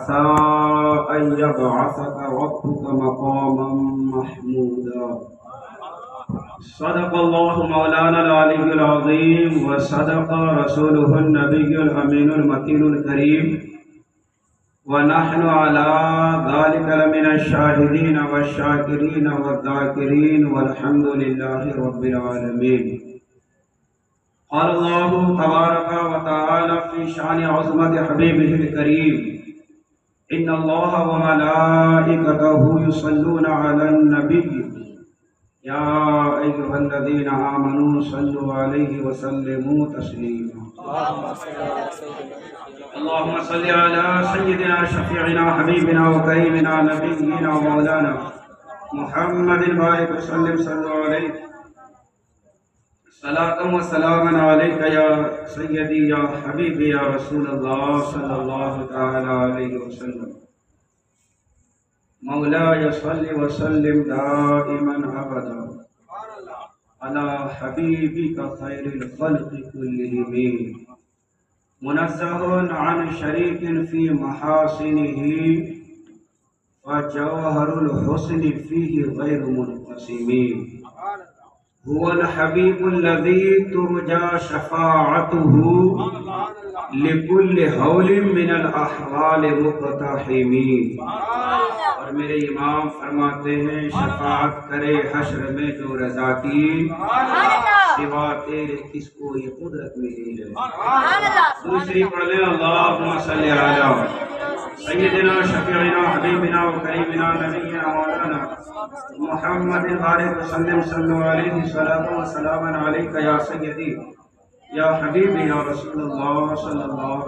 عسى أن يبعثك ربك مقاما محمودا. صدق الله مولانا العلي العظيم وصدق رسوله النبي الأمين المكين الكريم، ونحن على ذلك لمن الشاهدين والشاكرين والذاكرين والحمد لله رب العالمين. قال الله تبارك وتعالى في شأن عظمة حبيبه الكريم: إن الله وملائكته يصلون على النبي يا أيها الذين آمنوا صلوا عليه وسلموا تسليما. اللهم صل على سيدنا شفيعنا حبيبنا وكريمنا نبينا ومولانا محمد بارك وسلم صلوا عليه صلاة وسلاما عليك يا سيدي يا حبيبي يا رسول الله صلى الله تعالى عليه وسلم. مولاي صل وسلم دائما أبدا على حبيبك خير الخلق كلهم، منزه عن شريك في محاسنه فجوهر الحسن فيه غير منقسم. هو الحبيب الذي ترجى شفاعته لكل حول من الاحوال مقتحم. اور میرے امام فرماتے ہیں شفاعت کرے حشر میں جو رضا کی، سوا تیرے کس کو یہ قدرت ملی ہے. دوسری پڑھ لیں اللہم صلی علی سیدنا شفیعنا حبیبنا وکریمنا نبینا مولانا محمد بارک وسلم صلو علیہ صلاۃ و سلام علیک یا سیدی یا حبیبی یا رسول اللہ صلی اللہ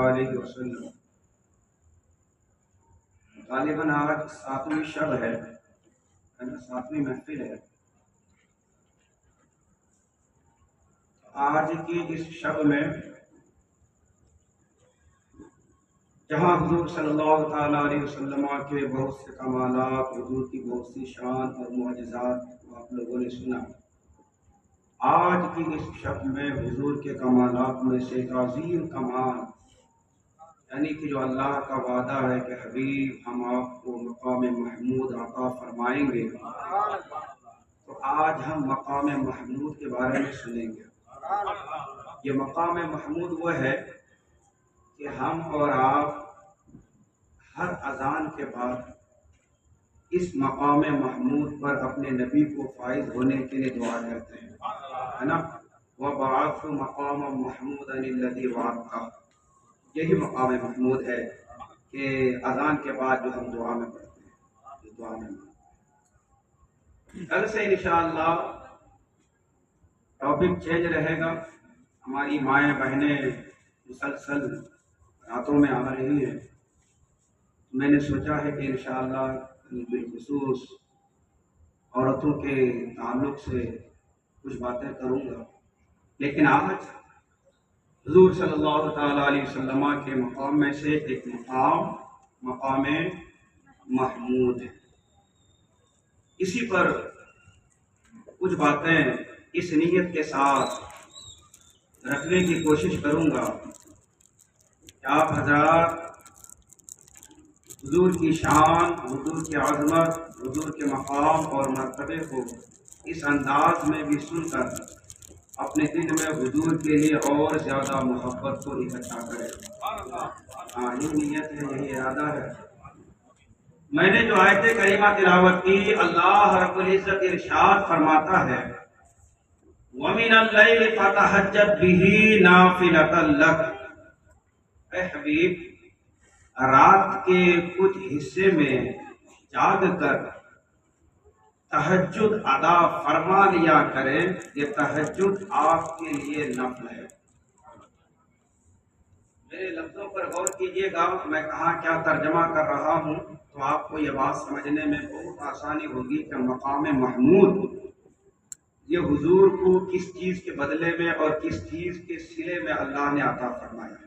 علیہ وسلم. غالباً آج 7ویں شب ہے، 7ویں محفل ہے. آج کی اس شب میں جہاں حضور صلی اللہ تعالیٰ علیہ وسلم کے بہت سے کمالات، حضور کی بہت سی شان اور معجزات آپ لوگوں نے سنا، آج کی اس شب میں حضور کے کمالات میں سے ایک عظیم کمال، یعنی کہ جو اللہ کا وعدہ ہے کہ حبیب ہم آپ کو مقام محمود عطا فرمائیں گے، تو آج ہم مقام محمود کے بارے میں سنیں گے. یہ مقام محمود وہ ہے کہ ہم اور آپ ہر اذان کے بعد اس مقام محمود پر اپنے نبی کو فائز ہونے کے لیے دعا کرتے ہیں، ہے نا. وَبَعَثُ مَقَامًا مَحْمُودًا الَّذِي وَعَدتَّهُ. یہی مقام محمود ہے کہ اذان کے بعد جو ہم دعا میں پڑھتے ہیں. دعا میں کل سے انشاءاللہ ٹاپک چینج رہے گا. ہماری مائیں بہنیں مسلسل راتوں میں آ رہی ہیں. میں نے سوچا ہے کہ انشاءاللہ بالخصوص عورتوں کے تعلق سے کچھ باتیں کروں گا، لیکن آج حضور صلی اللہ تعالیٰ علیہ وسلم کے مقام میں سے ایک مقام محمود ہے. اسی پر کچھ باتیں اس نیت کے ساتھ رکھنے کی کوشش کروں گا کہ آپ حضرات حضور کی شان، حضور کی عظمت، حضور کے مقام اور مرتبے کو اس انداز میں بھی سن کر اپنے دل میں حضور کے لیے اور زیادہ محبت کو اکٹھا کریں. یہ نیت ہے، یہی ارادہ ہے. میں نے جو آیت کریمہ تلاوت کی، اللہ رب العزت ارشاد فرماتا ہے وَمِنَ اللَّيْلِ فَتَہَجَّدْ بِهِ نَافِلَةً لَكَ. اے حبیب، رات کے کچھ حصے میں جاگ کر تہجد ادا فرما لیا کریں. یہ تہجد آپ کے لیے نفل ہے. میرے لفظوں پر غور کیجئے گا. میں کہاں کیا ترجمہ کر رہا ہوں تو آپ کو یہ بات سمجھنے میں بہت آسانی ہوگی کہ مقام محمود یہ حضور کو کس چیز کے بدلے میں اور کس چیز کے صلے میں اللہ نے عطا فرمایا ہے.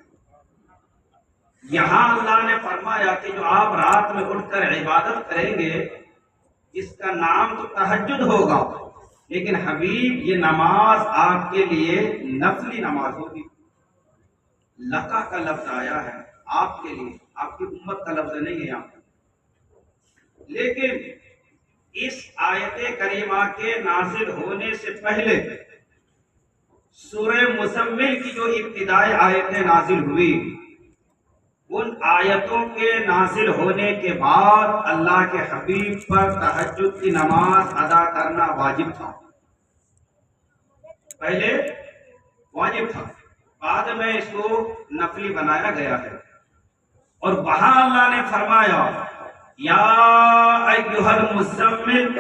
یہاں اللہ نے فرمایا کہ جو آپ رات میں اٹھ کر عبادت کریں گے اس کا نام تو تہجد ہوگا، لیکن حبیب یہ نماز آپ کے لیے نفلی نماز ہوگی. لقا کا لفظ آیا ہے آپ کے لیے، آپ کی امت کا لفظ نہیں ہے یہاں، لیکن اس آیت کریمہ کے نازل ہونے سے پہلے سورہ مزمل کی جو ابتدائی آیتیں نازل ہوئی، ان آیتوں کے نازل ہونے کے بعد اللہ کے حبیب پر تہجد کی نماز ادا کرنا واجب تھا۔ پہلے واجب تھا، بعد میں اس کو نفلی بنایا گیا ہے، اور وہاں اللہ نے فرمایا یا ایھا المزمل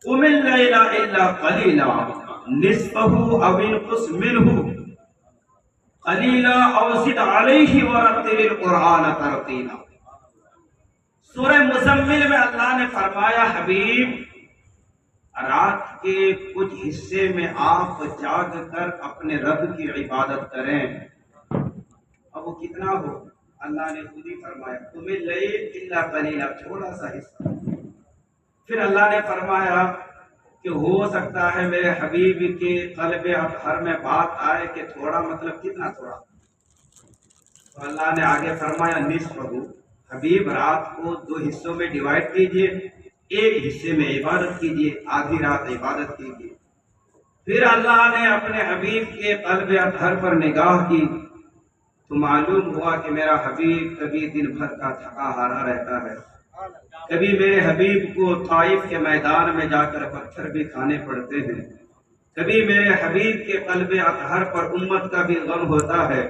قم اللیل الا قلیلا نصفہ او انقص منہ قلیلا او زد علیہ ورتل القرآن ترتیلا۔ سورہ مزمل میں اللہ نے فرمایا حبیب رات کے کچھ حصے میں آپ جاگ کر اپنے رب کی عبادت کریں، اب وہ کتنا ہو اللہ نے خود ہی فرمایا تمہیں لیل الا قلیلا، تھوڑا سا حصہ۔ پھر اللہ نے فرمایا کہ ہو سکتا ہے میرے حبیب کے قلب اطہر میں بات آئے کہ تھوڑا مطلب کتنا تھوڑا، تو اللہ نے آگے فرمایا نصف ہو، حبیب رات کو 2 حصوں میں ڈیوائیڈ کیجئے، ایک حصے میں عبادت کیجئے، آدھی رات عبادت کیجئے۔ پھر اللہ نے اپنے حبیب کے قلب اطہر پر نگاہ کی تو معلوم ہوا کہ میرا حبیب کبھی دن بھر کا تھکا ہارا رہتا ہے، کبھی میرے حبیب کو طائف کے میدان میں جا کر پتھر بھی کھانے پڑتے ہیں، کبھی میرے حبیب کے قلب اطہر پر امت کا بھی غم ہوتا ہے،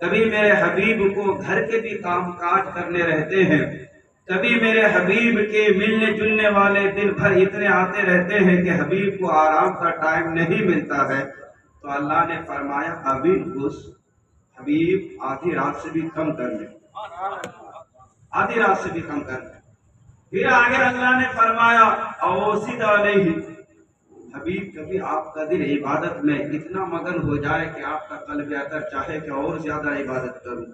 کبھی میرے حبیب کو گھر کے بھی کام کاج کرنے رہتے ہیں، کبھی میرے حبیب کے ملنے جلنے والے دن بھر اتنے آتے رہتے ہیں کہ حبیب کو آرام کا ٹائم نہیں ملتا ہے۔ تو اللہ نے فرمایا ابھی اس حبیب آدھی رات سے بھی کم کر لیں، آدھی رات سے بھی کم کر لیں۔ پھر آگے اللہ نے فرمایا اوسد علیہ، حبیب کبھی آپ کا دل عبادت میں اتنا مگن ہو جائے کہ آپ کا قلب اطہر چاہے کہ اور زیادہ عبادت کروں۔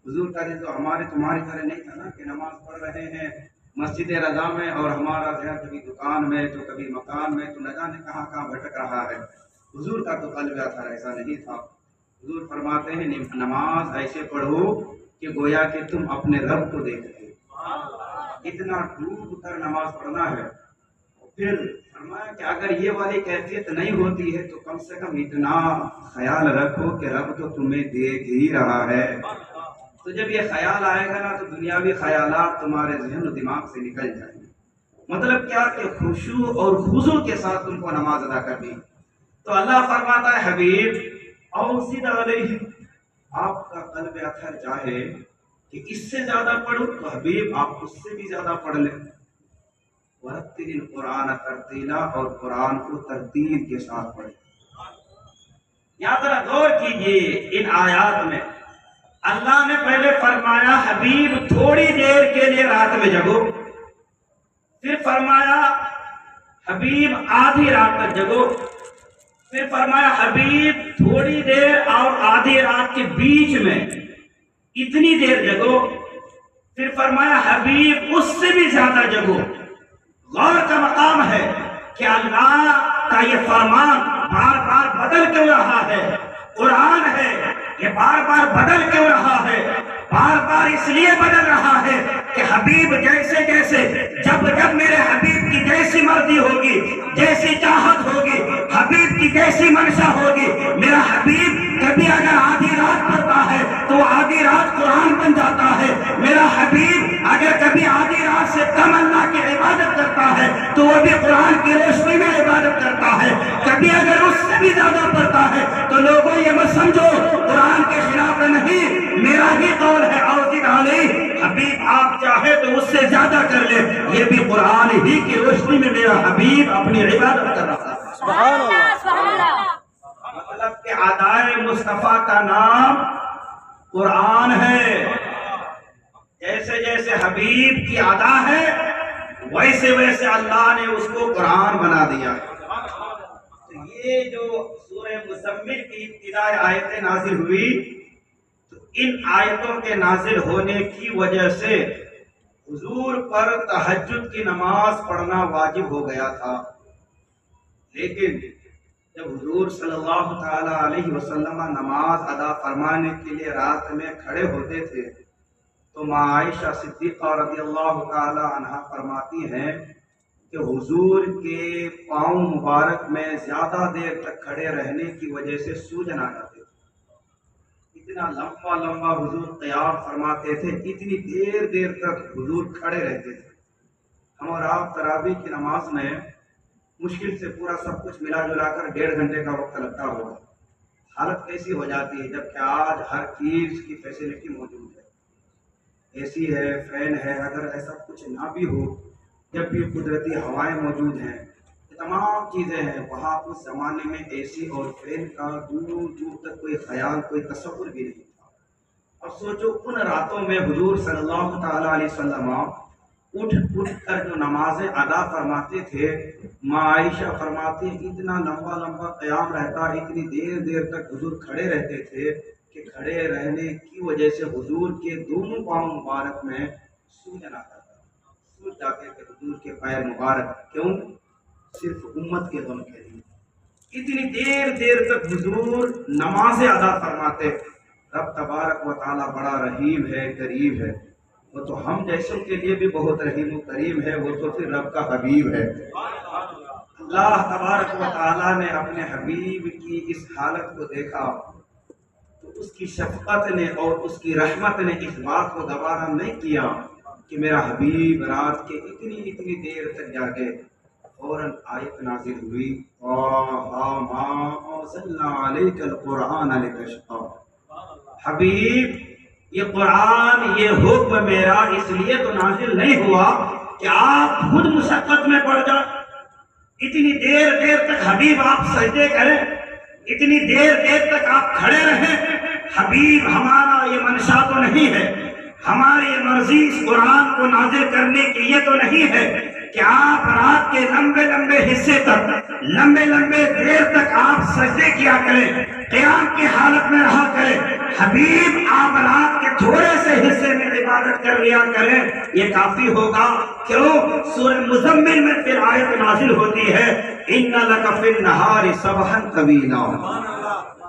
حضور کا دل تو تمہاری طرح نہیں تھا نا کہ نماز پڑھ رہے ہیں مسجد رضا میں اور ہمارا ذہن کبھی دکان میں تو کبھی مکان میں، تو نہ جانے کہاں کہاں بھٹک رہا ہے۔ حضور کا تو قلب اطہر ایسا نہیں تھا۔ حضور فرماتے ہیں نماز ایسے پڑھو کہ گویا کہ تم اپنے رب کو دیکھ رہے ہو، اتنا ڈوب کر نماز پڑھنا ہے۔ پھر فرمایا کہ اگر یہ والی کیفیت نہیں ہوتی ہے تو کم سے کم اتنا خیال رکھو کہ رب تو تمہیں دیکھ ہی رہا ہے۔ تو جب یہ خیال آئے گا نا تو دنیاوی خیالات تمہارے ذہن و دماغ سے نکل جائیں گے۔ مطلب کیا کہ خشوع اور خضوع کے ساتھ تم کو نماز ادا کرنی۔ تو اللہ فرماتا ہے حبیب اوسد علیہ، آپ کا قلب اطہر چاہے کہ اس سے زیادہ پڑھو تو حبیب آپ اس سے بھی زیادہ پڑھ لیں۔ ورتل القرآن ترتیلا، اور قرآن کو ترتیل کے ساتھ پڑھیں۔ یہاں ذرا غور کیجئے ان آیات میں اللہ نے پہلے فرمایا حبیب تھوڑی دیر کے لیے رات میں جگو، پھر فرمایا حبیب آدھی رات تک جگو، پھر فرمایا حبیب تھوڑی دیر اور آدھی رات کے بیچ میں اتنی دیر جگو، پھر فرمایا حبیب اس سے بھی زیادہ جگو۔ غور کا مقام ہے کہ اللہ کا یہ فرمان بار بار بدل کیوں رہا ہے؟ قرآن ہے یہ بار بار بدل کیوں رہا ہے؟ بار بار اس لیے بدل رہا ہے کہ حبیب جیسے جیسے جب میرے حبیب کی جیسی مرضی ہوگی، جیسی چاہت ہوگی، حبیب کی جیسی منشا ہوگی، میرا حبیب کبھی اگر آدھی رات پڑھتا ہے تو آدھی رات قرآن بن جاتا ہے، میرا حبیب اگر کبھی آدھی رات سے کم اللہ کی عبادت کرتا ہے تو وہ بھی قرآن کی روشنی میں عبادت کرتا ہے، کبھی اگر اس سے بھی زیادہ پڑھتا ہے تو لوگوں یہ مت سمجھو قرآن کے خلاف نہیں، میرا ہی قول ہے اوسد علیہ، حبیب آپ چاہے تو اس سے زیادہ کر لے، یہ بھی قرآن ہی کی روشنی میں میرا حبیب اپنی عبادت کر رہا ہے۔ سبحان اللہ۔ مطلب کہ ادائے مصطفیٰ کا نام قرآن ہے، جیسے جیسے حبیب کی ادا ہے ویسے ویسے اللہ نے اس کو قرآن بنا دیا ہے۔ تو یہ جو سورہ مزمل کی ابتدائی آیتیں نازل ہوئی تو ان آیتوں کے نازل ہونے کی وجہ سے حضور پر تہجد کی نماز پڑھنا واجب ہو گیا تھا، لیکن جب حضور صلی اللہ تعالی علیہ وسلم نماز ادا فرمانے کے لیے رات میں کھڑے ہوتے تھے تو ماں عائشہ صدیقہ رضی اللہ تعالی عنہا فرماتی ہیں کہ حضور کے پاؤں مبارک میں زیادہ دیر تک کھڑے رہنے کی وجہ سے سوجن آ جاتے تھے۔ اتنا لمبا لمبا حضور قیام فرماتے تھے، اتنی دیر دیر تک حضور کھڑے رہتے تھے۔ ہم اور آپ تراویح کی نماز میں مشکل سے پورا سب کچھ ملا جلا کر 1.5 گھنٹے کا وقت لگتا ہوگا۔ حالت کیسی ہو جاتی ہے جبکہ آج ہر چیز کی فیسلٹی موجود ہے، اے سی ہے، فین ہے۔ اگر ایسا کچھ نہ بھی ہو، جب بھی قدرتی ہوائیں موجود ہیں، یہ تمام چیزیں ہیں، وہاں اس زمانے میں اے سی اور فین کا دور دور تک کوئی خیال، کوئی تصور بھی نہیں تھا۔ اب سوچو ان راتوں میں حضور صلی اللہ تعالی علیہ وسلم اٹھ کر جو نمازیں ادا فرماتے تھے، ماں عائشہ فرماتی اتنا لمبا لمبا قیام رہتا، اتنی دیر دیر تک حضور کھڑے رہتے تھے کہ کھڑے رہنے کی وجہ سے حضور کے دونوں پاؤں مبارک میں سوجن آتا تھا، سوج جاتے تھے حضور کے پیر مبارک۔ کیوں؟ صرف امت کے غم کے لیے اتنی دیر دیر تک حضور نمازیں ادا فرماتے۔ رب تبارک و تعالیٰ بڑا رحیم ہے، کریم ہے، وہ تو ہم جیسوں کے لیے بھی بہت رحیم و کریم ہے، وہ تو پھر رب کا حبیب ہے۔ اللہ تبارک و تعالیٰ نے اپنے حبیب کی اس حالت کو دیکھا تو اس کی شفقت نے اور اس کی رحمت نے اس بات کو گوارا نہیں کیا کہ میرا حبیب رات کے اتنی دیر تک جاگے۔ فوراً آیت نازل ہوئی، مَا أَنزَلْنَا عَلَيْكَ الْقُرْآنَ لِتَشْقَىٰ۔ حبیب، یہ قرآن، یہ حکم میرا اس لیے تو نازل نہیں ہوا کہ آپ خود مشقت میں پڑ جائیں۔ اتنی دیر دیر تک حبیب آپ سجدے کریں، اتنی دیر دیر تک آپ کھڑے رہیں۔ حبیب، ہمارا یہ منشا تو نہیں ہے، ہماری یہ مرضی اس قرآن کو نازل کرنے کی یہ تو نہیں ہے کہ آپ رات کے لمبے لمبے حصے تک، لمبے لمبے دیر تک آپ سجدے کیا کریں، قیام کی حالت میں رہا کریں۔ حبیب، آپ رات کے تھوڑے سے حصے میں عبادت کر لیا کریں، یہ کافی ہوگا۔ کیوں؟ سورہ مزمل میں پھر آیت نازل ہوتی ہے، إِنَّ لَكَ فِي النَّهَارِ سَبْحًا طَوِيلًا۔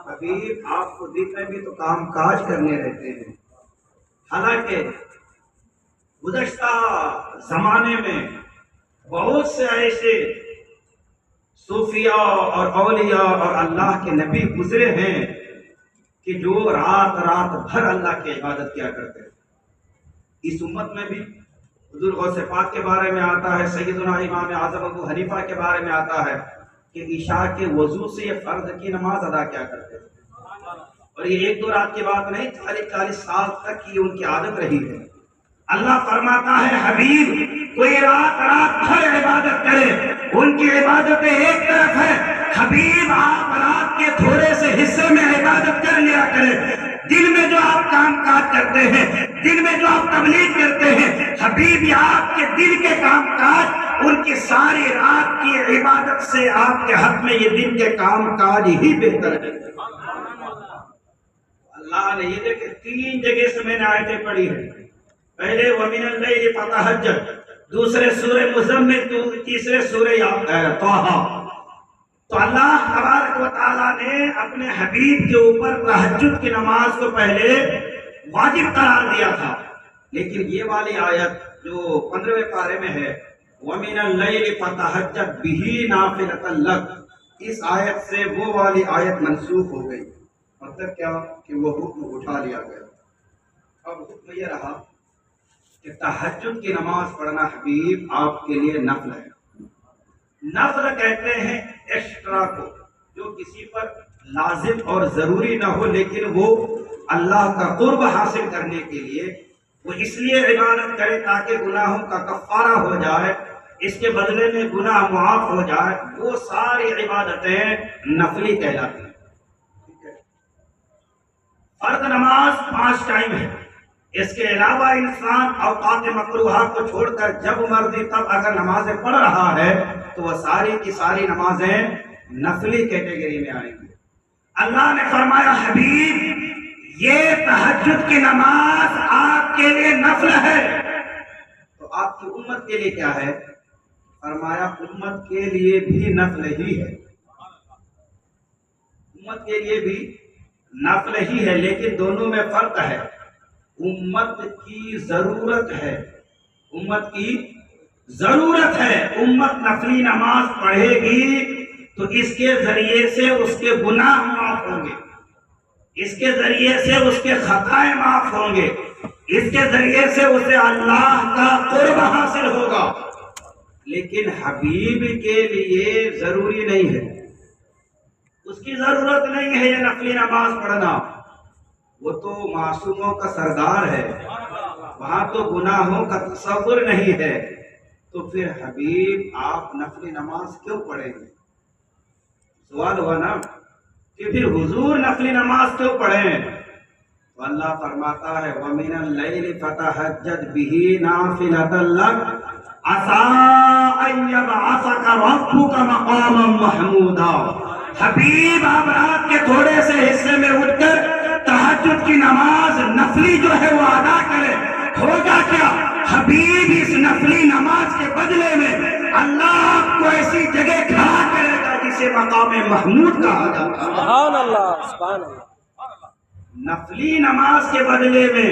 حبیب، آپ کو دن میں بھی تو کام کاج کرنے رہتے ہیں۔ حالانکہ گزشتہ زمانے میں بہت سے ایسے صوفیاء اور اولیاء اور اللہ کے نبی گزرے ہیں کہ جو رات رات بھر اللہ کی عبادت کیا کرتے ہیں۔ اس امت میں بھی حضور غوث پاک کے بارے میں آتا ہے، سیدنا امام اعظم ابو حنیفہ کے بارے میں آتا ہے کہ عشاء کے وضو سے یہ فرض کی نماز ادا کیا کرتے تھے، اور یہ 1-2 رات کی بات نہیں، 40 سال تک کی ان کی عادت رہی ہے۔ اللہ فرماتا ہے، حبیب، کوئی رات رات بھر عبادت کرے، ان کی عبادتیں ایک طرف ہے، حبیب آپ رات کے تھوڑے سے حصے میں عبادت کر لیا کریں۔ دن میں جو آپ کام کاج کرتے ہیں، دن میں جو آپ تبلیغ کرتے ہیں، حبیب یہ آپ کے دل کے کام کاج ان کی ساری رات کی عبادت سے آپ کے حق میں یہ دن کے کام کاج ہی بہتر ہے۔ اللہ نے یہ دیکھے 3 جگہ سے میں نے آیتیں پڑھی ہیں، پہلے وَمِنَ اللَّيْلِ فَتَہَجَّدْ، دوسرے سورہ مزمل، تیسرے سورہ طٰہٰ۔ تو اللہ تبارک و تعالیٰ نے اپنے حبیب کے اوپر تہجد کی نماز کو پہلے واجب قرار دیا تھا، لیکن یہ والی آیت جو 15ویں پارے میں ہے، وَمِنَ اللَّيْلِ فَتَہَجَّدْ بِهِ نَافِلَةً لَكَ، اس آیت سے وہ والی آیت منسوخ ہو گئی۔ مطلب کیا کہ وہ حکم اٹھا لیا گیا۔ اب حکم یہ رہا کہ تہجد کی نماز پڑھنا حبیب آپ کے لیے نفل ہے۔ نفل کہتے ہیں ایکسٹرا کو، جو کسی پر لازم اور ضروری نہ ہو لیکن وہ اللہ کا قرب حاصل کرنے کے لیے وہ اس لیے عبادت کرے تاکہ گناہوں کا کفارہ ہو جائے، اس کے بدلے میں گناہ معاف ہو جائے، وہ ساری عبادتیں نفلی کہلاتی ہیں۔ فرض نماز 5 ٹائم ہے، اس کے علاوہ انسان اوقات مکروہہ کو چھوڑ کر جب مرضی تب اگر نمازیں پڑھ رہا ہے تو وہ ساری کی ساری نمازیں نفلی کیٹیگری میں آئیں گی۔ اللہ نے فرمایا، حبیب یہ تہجد کی نماز آپ کے لیے نفل ہے، تو آپ کی امت کے لیے کیا ہے؟ فرمایا امت کے لیے بھی نفل ہی ہے، امت کے لیے بھی نفل ہی ہے، لیکن دونوں میں فرق ہے۔ امت کی ضرورت ہے، امت کی ضرورت ہے۔ امت نفلی نماز پڑھے گی تو اس کے ذریعے سے اس کے گناہ معاف ہوں گے، اس کے ذریعے سے اس کے خطائیں معاف ہوں گے، اس کے ذریعے سے اسے اللہ کا قرب حاصل ہوگا۔ لیکن حبیب کے لیے ضروری نہیں ہے، اس کی ضرورت نہیں ہے یہ نفلی نماز پڑھنا، وہ تو معصوموں کا سردار ہے، وہاں تو گناہوں کا تصور نہیں ہے، تو پھر حبیب آپ نفلی نماز کیوں پڑھیں گے؟ سوال ہوا نا کہ پھر حضور نفلی نماز کیوں پڑھیں؟ تو اللہ فرماتا ہے وَمِنَ اللَّيْلِ فَتَهَجَّدْ بِهِ نَافِلَةً لَكَ عَسَىٰ أَن يَبْعَثَكَ رَبُّكَ مَقَامًا مَحْمُودًا۔ حبیب آپ رات کے تھوڑے سے حصے میں اٹھ کر تہجد کی نماز نفلی جو ہے وہ ادا کرے، ہوگا کیا؟ حبیب اس نفلی نماز کے بدلے میں اللہ آپ کو ایسی جگہ کھڑا کرے گا جسے مقام محمود کہا جاتا ہے۔ سبحان اللہ، سبحان اللہ۔ نفلی نماز کے بدلے میں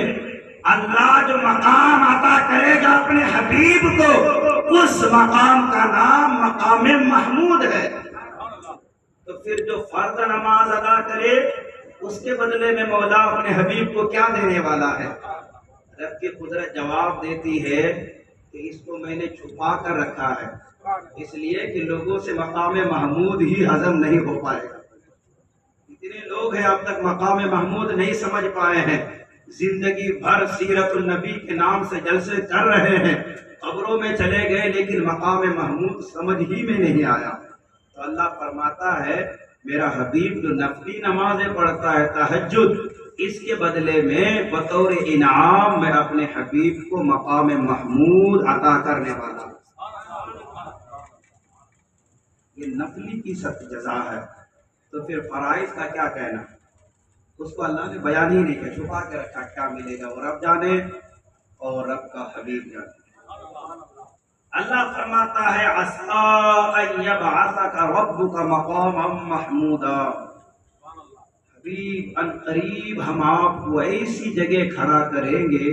اللہ جو مقام عطا کرے گا اپنے حبیب کو، اس مقام کا نام مقام محمود ہے۔ تو پھر جو فرض نماز ادا کرے اس کے بدلے میں مولا اپنے حبیب کو کیا دینے والا ہے؟ رب کی قدرت جواب دیتی ہے کہ اس کو میں نے چھپا کر رکھا ہے، اس لیے کہ لوگوں سے مقام محمود ہی ہضم نہیں ہو پائے گا۔ اتنے لوگ ہیں اب تک مقام محمود نہیں سمجھ پائے ہیں، زندگی بھر سیرت النبی کے نام سے جلسے کر رہے ہیں، قبروں میں چلے گئے لیکن مقام محمود سمجھ ہی میں نہیں آیا۔ تو اللہ فرماتا ہے میرا حبیب جو نفلی نمازیں پڑھتا ہے تہجد، اس کے بدلے میں بطور انعام میں اپنے حبیب کو مقام محمود عطا کرنے والا ہوں۔ یہ نفلی کی سخت جزا ہے، تو پھر فرائض کا کیا کہنا؟ اس کو اللہ نے بیان ہی نہیں کیا، چھپا کے رکھا، کیا ملے گا وہ رب جانے اور رب کا حبیب جانے۔ اللہ فرماتا ہے عَسَىٰ أَن يَبْعَثَكَ رَبُّكَ مَقَامًا مَحْمُودًا۔ حبیب ان قریب ہم آپ کو ایسی جگہ کھڑا کریں گے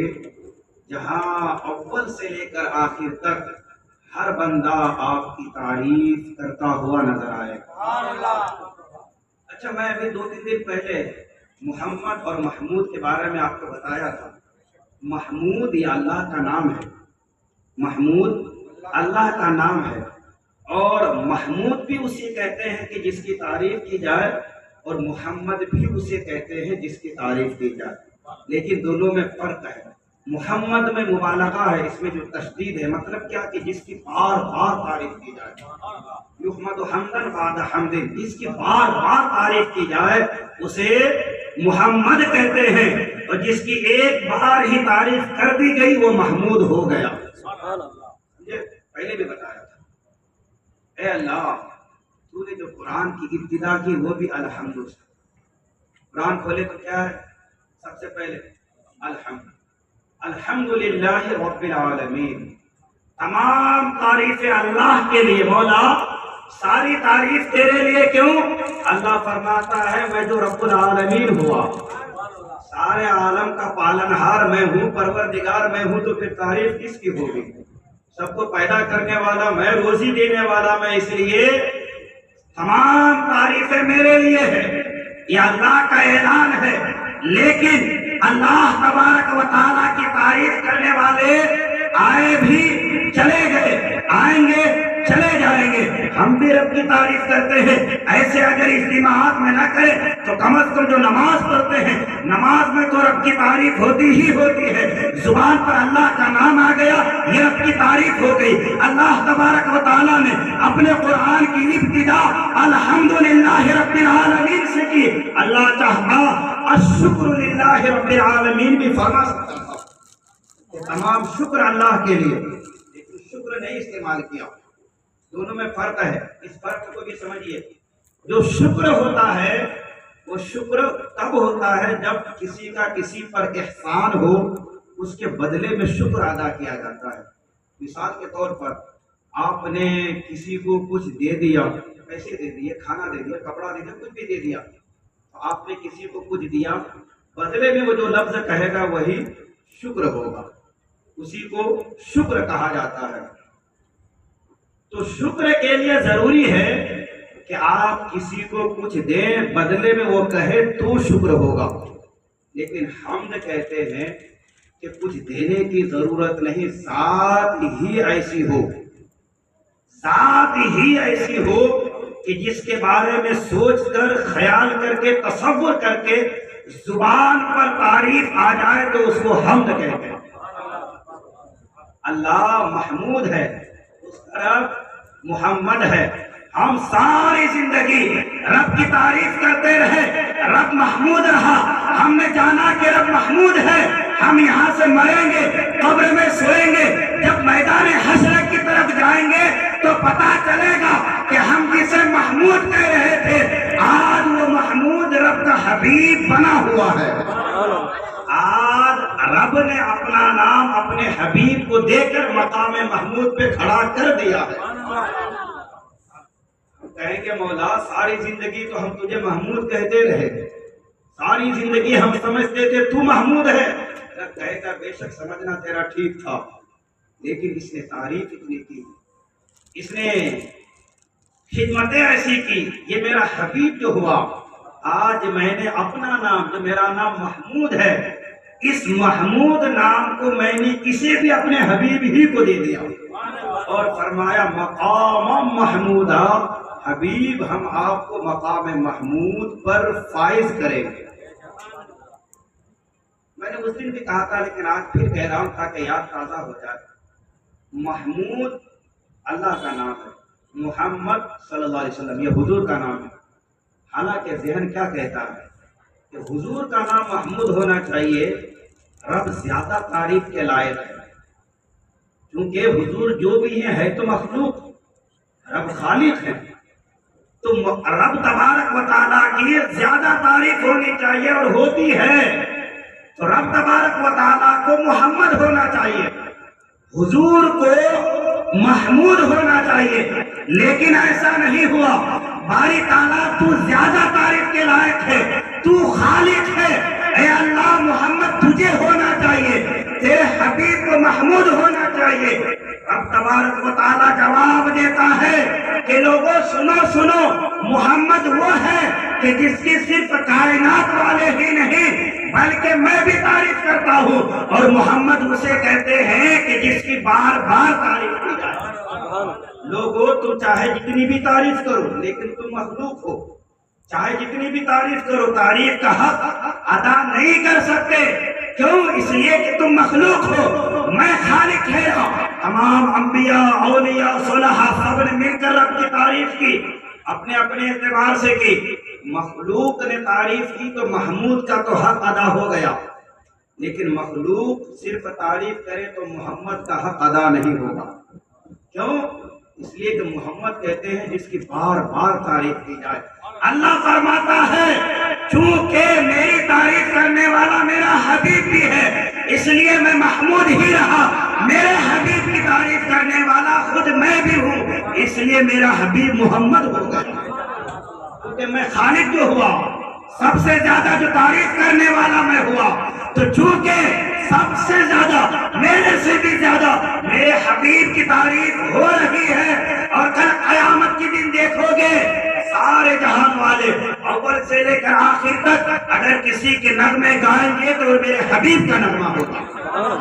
جہاں اول سے لے کر آخر تک ہر بندہ آپ کی تعریف کرتا ہوا نظر آئے گا۔ اچھا، میں ابھی 2-3 دن پہلے محمد اور محمود کے بارے میں آپ کو بتایا تھا۔ محمود یہ اللہ کا نام ہے، محمود اللہ کا نام ہے، اور محمود بھی اسے کہتے ہیں کہ جس کی تعریف کی جائے، اور محمد بھی اسے کہتے ہیں جس کی تعریف کی جائے، لیکن دونوں میں فرق ہے۔ محمد میں مبالغہ ہے، اس میں جو تشدید ہے، مطلب کیا کہ جس کی بار بار تعریف کی جائے، یحمد حمدن بعد حمد، جس کی بار بار تعریف کی جائے اسے محمد کہتے ہیں، اور جس کی ایک بار ہی تعریف کر دی گئی وہ محمود ہو گیا۔ یہ پہلے بھی بتایا تھا۔ اے اللہ، تو نے جو قرآن کی ابتدا کی وہ بھی الحمد سے۔ قرآن کھولے تو کیا ہے؟ سب سے پہلے الحمد، الحمدللہ رب العالمین، تمام تعریفیں اللہ کے لیے۔ مولا ساری تعریف تیرے لیے، کیوں؟ اللہ فرماتا ہے میں جو رب العالمین ہوا، سارے عالم کا پالنہار میں ہوں، پروردگار میں ہوں، تو پھر تعریف کس کی ہوگی؟ سب کو پیدا کرنے والا میں، روزی دینے والا میں، اس لیے تمام تعریفیں میرے لیے ہے، یہ اللہ کا اعلان ہے۔ لیکن اللہ تبارک و تعالیٰ کی تعریف کرنے والے آئے بھی چلے گئے، آئیں گے چلے جائیں گے، ہم بھی رب کی تعریف کرتے ہیں۔ ایسے اگر اجتماعات میں نہ کریں تو کم از کم جو نماز پڑھتے ہیں، نماز میں تو رب کی تعریف ہوتی ہی ہوتی ہے، زبان پر اللہ کا نام آ گیا، یہ رب کی تعریف ہو گئی۔ اللہ تبارک و تعالیٰ نے اپنے قرآن کی ابتدا الحمدللہ رب العالمین سے کی۔ اللہ چاہتا الشکر للہ رب العالمین بھی فرما سکتا تھا کہ تمام شکر اللہ کے لیے، لیکن شکر نہیں استعمال کیا۔ دونوں میں فرق ہے، اس فرق کو بھی سمجھیے۔ جو شکر ہوتا ہے وہ شکر تب ہوتا ہے جب کسی کا کسی پر احسان ہو، اس کے بدلے میں شکر ادا کیا جاتا ہے۔ مثال کے طور پر آپ نے کسی کو کچھ دے دیا، پیسے دے دیے، کھانا دے دیا، کپڑا دے دیا، کچھ بھی دے دیا، تو آپ نے کسی کو کچھ دیا بدلے میں وہ جو لفظ کہے گا وہی شکر ہوگا، اسی کو شکر کہا جاتا ہے۔ تو شکر کے لیے ضروری ہے کہ آپ کسی کو کچھ دیں، بدلے میں وہ کہے تو شکر ہوگا۔ لیکن حمد کہتے ہیں کہ کچھ دینے کی ضرورت نہیں، ذات ہی ایسی ہو، ذات ہی ایسی ہو کہ جس کے بارے میں سوچ کر، خیال کر کے، تصور کر کے زبان پر تعریف آ جائے تو اس کو حمد کہتے ہیں۔ اللہ محمود ہے، اس کا رب محمد ہے۔ ہم ساری زندگی رب کی تعریف کرتے رہے، رب محمود رہا، ہم نے جانا کہ رب محمود ہے۔ ہم یہاں سے مریں گے، قبر میں سوئیں گے، جب میدان حشر کی طرف جائیں گے تو پتا چلے گا کہ ہم جسے محمود کہہ رہے تھے آج وہ محمود رب کا حبیب بنا ہوا ہے۔ آج رب نے اپنا نام اپنے حبیب کو دے کر مقام محمود پہ کھڑا کر دیا ہے۔ کہیں گے مولا ساری زندگی تو ہم تجھے محمود کہتے رہے، ساری زندگی ہم سمجھتے تھے تو محمود ہے۔ کہے گا بے شک سمجھنا تیرا ٹھیک تھا، لیکن اس نے تعریف اتنی کی، اس نے خدمتیں ایسی کی، یہ میرا حبیب جو ہوا، آج میں نے اپنا نام جو میرا نام محمود ہے، اس محمود نام کو میں نے کسی بھی اپنے حبیب ہی کو دے دیا اور فرمایا مقام محمودہ، حبیب ہم آپ کو مقام محمود پر فائز کریں گے۔ میں نے اس دن بھی کہا تھا لیکن آج پھر کہہ رہا ہوں تاکہ یاد تازہ ہو جائے۔ محمود اللہ کا نام ہے، محمد صلی اللہ علیہ وسلم یہ حضور کا نام ہے۔ حالانکہ ذہن کیا کہتا ہے کہ حضور کا نام محمود ہونا چاہیے، رب زیادہ تعریف کے لائق ہے، کیونکہ حضور جو بھی ہے تو مخلوق، رب خالق ہے، تو رب تبارک و تعالیٰ کی زیادہ تعریف ہونی چاہیے اور ہوتی ہے، تو رب تبارک و تعالیٰ کو محمد ہونا چاہیے، حضور کو محمود ہونا چاہیے، لیکن ایسا نہیں ہوا۔ باری تعالیٰ تو زیادہ تعریف کے لائق ہے، تو خالق ہے، اے اللہ محمد تجھے ہونا چاہیے، تیرے حبیب کو محمود ہونا چاہیے۔ اب تبارک و تعالیٰ جواب دیتا ہے کہ لوگوں سنو سنو، محمد وہ ہے کہ جس کی صرف کائنات والے ہی نہیں بلکہ میں بھی تعریف کرتا ہوں، اور محمد اسے کہتے ہیں کہ جس کی بار بار تعریف کی جائے۔ لوگوں تم چاہے جتنی بھی تعریف کرو لیکن تم مخلوق ہو، چاہے جتنی بھی تعریف کرو تعریف کا حق ادا نہیں کر سکتے۔ کیوں؟ اس لیے کہ تم مخلوق ہو، میں خالق ہے۔ تمام انبیاء، اولیاء، صلحاء سب نے مل کر رب کی تعریف کی، اپنے اپنے اعتبار سے کی۔ مخلوق نے تعریف کی تو محمود کا تو حق ادا ہو گیا، لیکن مخلوق صرف تعریف کرے تو محمد کا حق ادا نہیں ہوگا۔ کیوں؟ اس لیے کہ محمد کہتے ہیں جس کی بار بار تعریف کی جائے۔ اللہ فرماتا ہے چونکہ میری تعریف کرنے والا میرا حبیب بھی ہے، اس لیے میں محمود ہی رہا۔ میرے حبیب کی تعریف کرنے والا خود میں بھی ہوں، اس لیے میرا حبیب محمد ہو گیا، کیونکہ میں خالق جو ہوا، سب سے زیادہ جو تعریف کرنے والا میں ہوا، تو چونکہ سب سے زیادہ، میرے سے بھی زیادہ میرے حبیب کی تعریف ہو رہی ہے، اور کل قیامت کے دن دیکھو گے سارے جہان والے اول سے لے کر آخر تک اگر کسی کے نغمے گائیں گے تو میرے حبیب کا نغمہ ہوگا،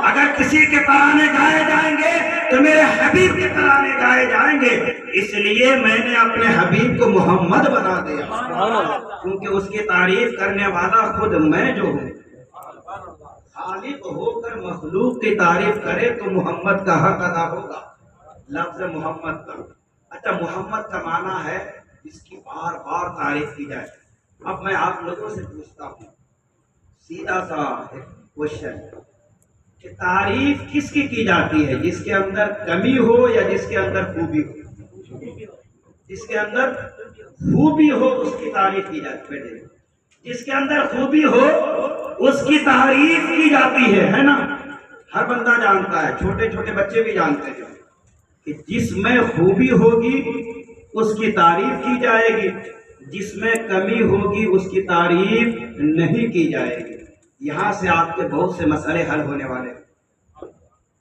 اگر کسی کے ترانے گائے جائیں گے تو میرے حبیب کے ترانے گائے جائیں گے۔ اس لیے میں نے اپنے حبیب کو محمد بنا دیا، کیونکہ اس کی تعریف کرنے والا خود میں جو ہوں۔ خالق ہو کر مخلوق کی تعریف کرے تو محمد کا حق ادا ہوگا، لفظ محمد کا۔ اچھا، محمد کا معنی ہے جس کی بار بار تعریف کی جائے۔ اب میں آپ لوگوں سے پوچھتا ہوں سیدھا سا کوشچن کہ تعریف کس کی جاتی ہے؟ جس کے اندر کمی ہو یا جس کے اندر خوبی ہو؟ جس کے اندر خوبی ہو اس کی تعریف کی جاتی ہے، جس کے اندر خوبی ہو اس کی تعریف کی جاتی ہے نا؟ ہر بندہ جانتا ہے، چھوٹے چھوٹے بچے بھی جانتے ہیں کہ جس میں خوبی ہوگی اس کی تعریف کی جائے گی، جس میں کمی ہوگی اس کی تعریف نہیں کی جائے گی۔ یہاں سے آپ کے بہت سے مسئلے حل ہونے والے ہیں۔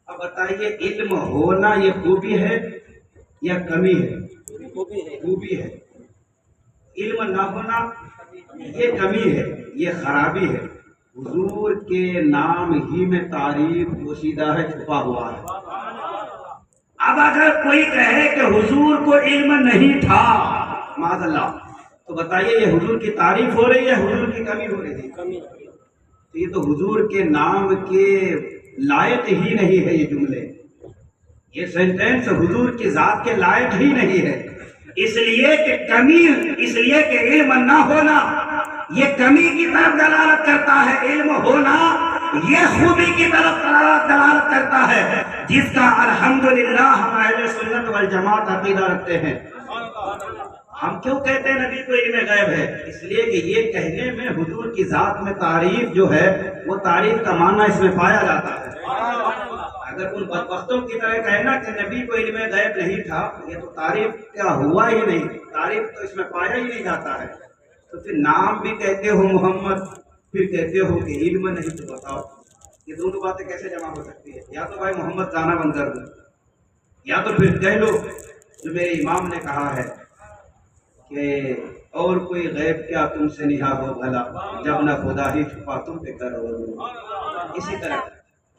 اب بتائیے علم ہونا یہ خوبی ہے یا کمی ہے؟ خوبی ہے۔ علم نہ ہونا یہ کمی ہے، یہ خرابی ہے۔ حضور کے نام ہی میں تعریف پوشیدہ ہے، چھپا ہوا ہے۔ اب اگر کوئی کہے کہ حضور کو علم نہیں تھا معاذ اللہ، تو بتائیے یہ حضور کی تعریف ہو رہی ہے، حضور کی کمی ہو رہی ہے؟ تو یہ تو حضور کے نام کے لائق ہی نہیں ہے، یہ جملے، یہ سینٹینس حضور کی ذات کے لائق ہی نہیں ہے۔ اس لیے کہ کمی، اس لیے کہ علم نہ ہونا یہ کمی کی طرف دلالت کرتا ہے، علم ہونا یہ خوبی کی طرف دلالت کرتا ہے، جس کا الحمدللہ ہم اہل سنت والجماعت عقیدہ رکھتے ہیں۔ ہم کیوں کہتے ہیں نبی کو علم غیب ہے؟ اس لیے کہ یہ کہنے میں حضور کی ذات میں تعریف جو ہے وہ تعریف کا معنی اس میں پایا جاتا ہے۔ اگر ان بدبختوں کی طرح کہنا کہ نبی کو علم غیب نہیں تھا، یہ تو تعریف کیا ہوا ہی نہیں، تعریف تو اس میں پایا ہی نہیں جاتا ہے۔ تو پھر نام بھی کہتے ہو محمد، پھر کہتے ہو کہ علم نہیں، تو بتاؤ یہ دونوں باتیں کیسے جمع ہو سکتی ہے؟ یا تو بھائی محمد گانا بند کر دو، یا تو پھر کہہ لو جو میرے امام نے کہا ہے کہ اور کوئی غیب کیا تم سے نہا ہو بھلا، جب نہ خدا ہی چھپا تم پہ کرو۔ اسی طرح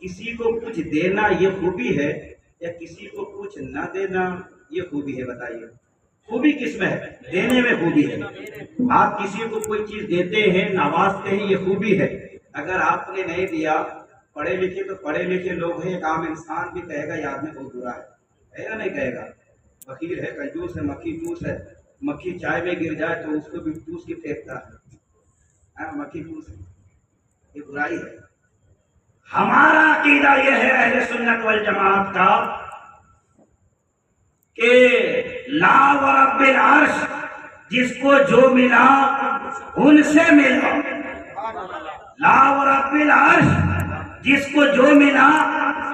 کسی کو کچھ دینا یہ خوبی ہے یا کسی کو کچھ نہ دینا یہ خوبی ہے؟ بتائیے خوبی کس میں ہے؟ دینے میں خوبی ہے۔ آپ کسی کو کوئی چیز دیتے ہیں، نوازتے ہیں، یہ خوبی ہے۔ اگر آپ نے نہیں دیا، پڑھے لکھے تو پڑھے لکھے لوگ ہیں، ایک عام انسان بھی کہے گا یہ آدمی بہت برا ہے، کہے گا نہیں کہے گا؟ بخیل ہے، کنجوس ہے، مکھی چوس ہے، مکھی چائے میں گر جائے تو اس کو بھی چوس کے پھینکتا ہے، مکھی چوس ہے، یہ برائی ہے۔ ہمارا عقیدہ یہ ہے اہل سنت والجماعت کا کہ لا ورب العرش، جس کو جو ملا ان سے ملا، لا ورب العرش، جس کو جو ملا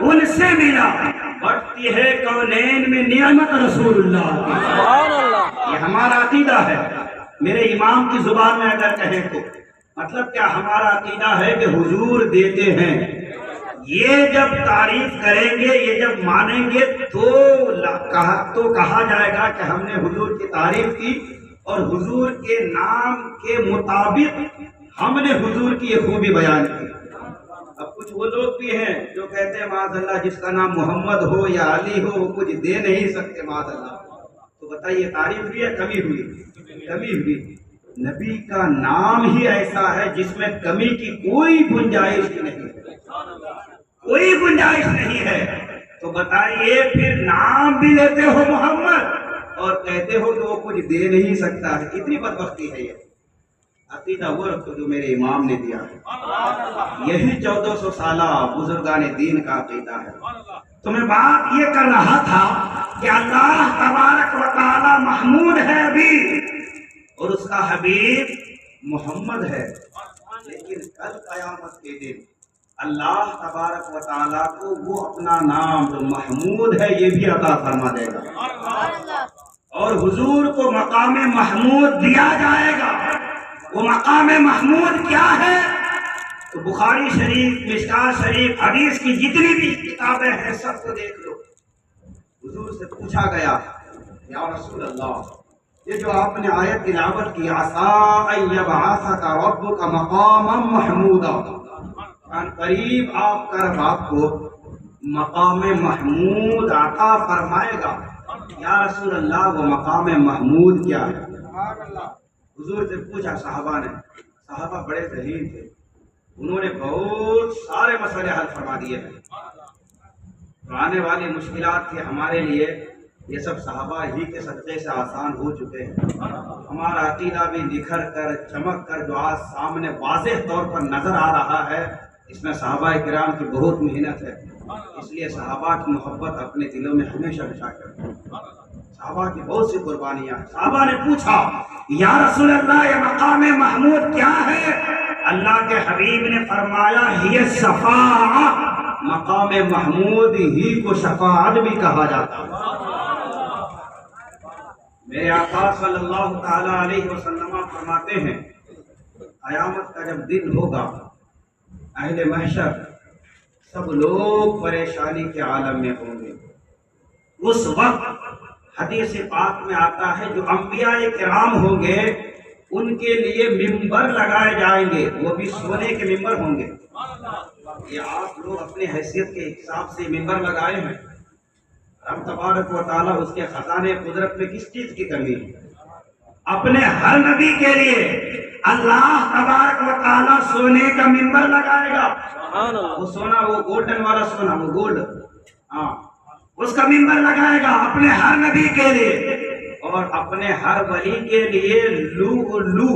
ان سے ملا۔ بڑھتی ہے کونین میں نعمت رسول اللہ کی، یہ ہمارا عقیدہ ہے۔ میرے امام کی زبان میں اگر کہیں تو مطلب کیا ہمارا عقیدہ ہے کہ حضور دیتے ہیں، یہ جب تعریف کریں گے، یہ جب مانیں گے تو کہا جائے گا کہ ہم نے حضور کی تعریف کی اور حضور کے نام کے مطابق ہم نے حضور کی یہ خوبی بیان کی۔ اب کچھ وہ لوگ بھی ہیں جو کہتے ہیں معاذ اللہ جس کا نام محمد ہو یا علی ہو وہ کچھ دے نہیں سکتے معاذ اللہ، تو بتائیے تعریف ہوئی یا کمی ہوئی؟ کمی ہوئی۔ نبی کا نام ہی ایسا ہے جس میں کمی کی کوئی گنجائش نہیں ہے، کوئی گنجائش نہیں ہے۔ تو بتائیے پھر نام بھی لیتے ہو محمد اور کہتے ہو کہ وہ کچھ دے نہیں سکتا ہے، کتنی بدبختی ہے یہ۔ عقیدہ وہ رکھو جو میرے امام نے دیا ہے، یہی 1400 سالہ بزرگان دین کا عقیدہ ہے۔ تو میں بات یہ کر رہا تھا کہ اللہ تبارک و تعالی محمود ہے ابھی اور اس کا حبیب محمد ہے، لیکن کل قیامت کے دن اللہ تبارک و تعالیٰ کو وہ اپنا نام جو محمود ہے یہ بھی عطا فرما دے گا، اور حضور کو مقام محمود دیا جائے گا۔ وہ مقام محمود کیا ہے؟ تو بخاری شریف، مشکوٰۃ شریف، حدیث کی جتنی بھی کتابیں ہیں سب کو دیکھ لو۔ حضور سے پوچھا گیا یا رسول اللہ، یہ جو آپ نے آیت تلاوت کی عَسَىٰ أَن يَبْعَثَكَ رَبُّكَ مَقَامًا مَحْمُودًا، قریب آپ کا رب آپ کو مقام محمود عطا فرمائے گا۔ یا رسول اللہ وہ مقام محمود کیا ہے؟ حضور سے پوچھا صحابہ نے، صحابہ بڑے ذہین تھے، انہوں نے بہت سارے مسئلے حل فرما دیے ہیں۔ تو آنے والی مشکلات تھی ہمارے لیے، یہ سب صحابہ ہی کے صدقے سے آسان ہو چکے ہیں۔ ہمارا عقیدہ بھی نکھر کر چمک کر جو آج سامنے واضح طور پر نظر آ رہا ہے، اس میں صحابہ کرام کی بہت محنت ہے، اس لیے صحابہ کی محبت اپنے دلوں میں ہمیشہ بچا کر، صحابہ کی بہت سی قربانیاں ہیں۔ صحابہ نے پوچھا یا رسول اللہ یہ مقام محمود کیا ہے؟ اللہ کے حبیب نے فرمایا ہی شفاعہ، مقام محمود ہی کو شفاعت بھی کہا جاتا ہے۔ میرے آقا صلی اللہ تعالی علیہ وسلم فرماتے ہیں قیامت کا جب دن ہوگا اہل محشر سب لوگ پریشانی کے عالم میں ہوں گے۔ اس وقت حدیث پاک میں آتا ہے جو انبیاء کرام ہوں گے ان کے لیے ممبر لگائے جائیں گے، وہ بھی سونے کے ممبر ہوں گے۔ یہ آپ لوگ اپنے حیثیت کے حساب سے ممبر لگائے ہیں، رب تبارک و تعالیٰ اس کے خزانے قدرت میں کس چیز کی کمی ہے؟ اپنے ہر نبی کے لیے اللہ تبارک و تعالیٰ سونے کا ممبر لگائے گا۔ سبحان اللہ۔ وہ سونا، وہ گولڈن والا سونا، وہ گولڈ، ہاں اس کا ممبر لگائے گا اپنے ہر نبی کے لیے، اور اپنے ہر ولی کے لیے لؤلؤ،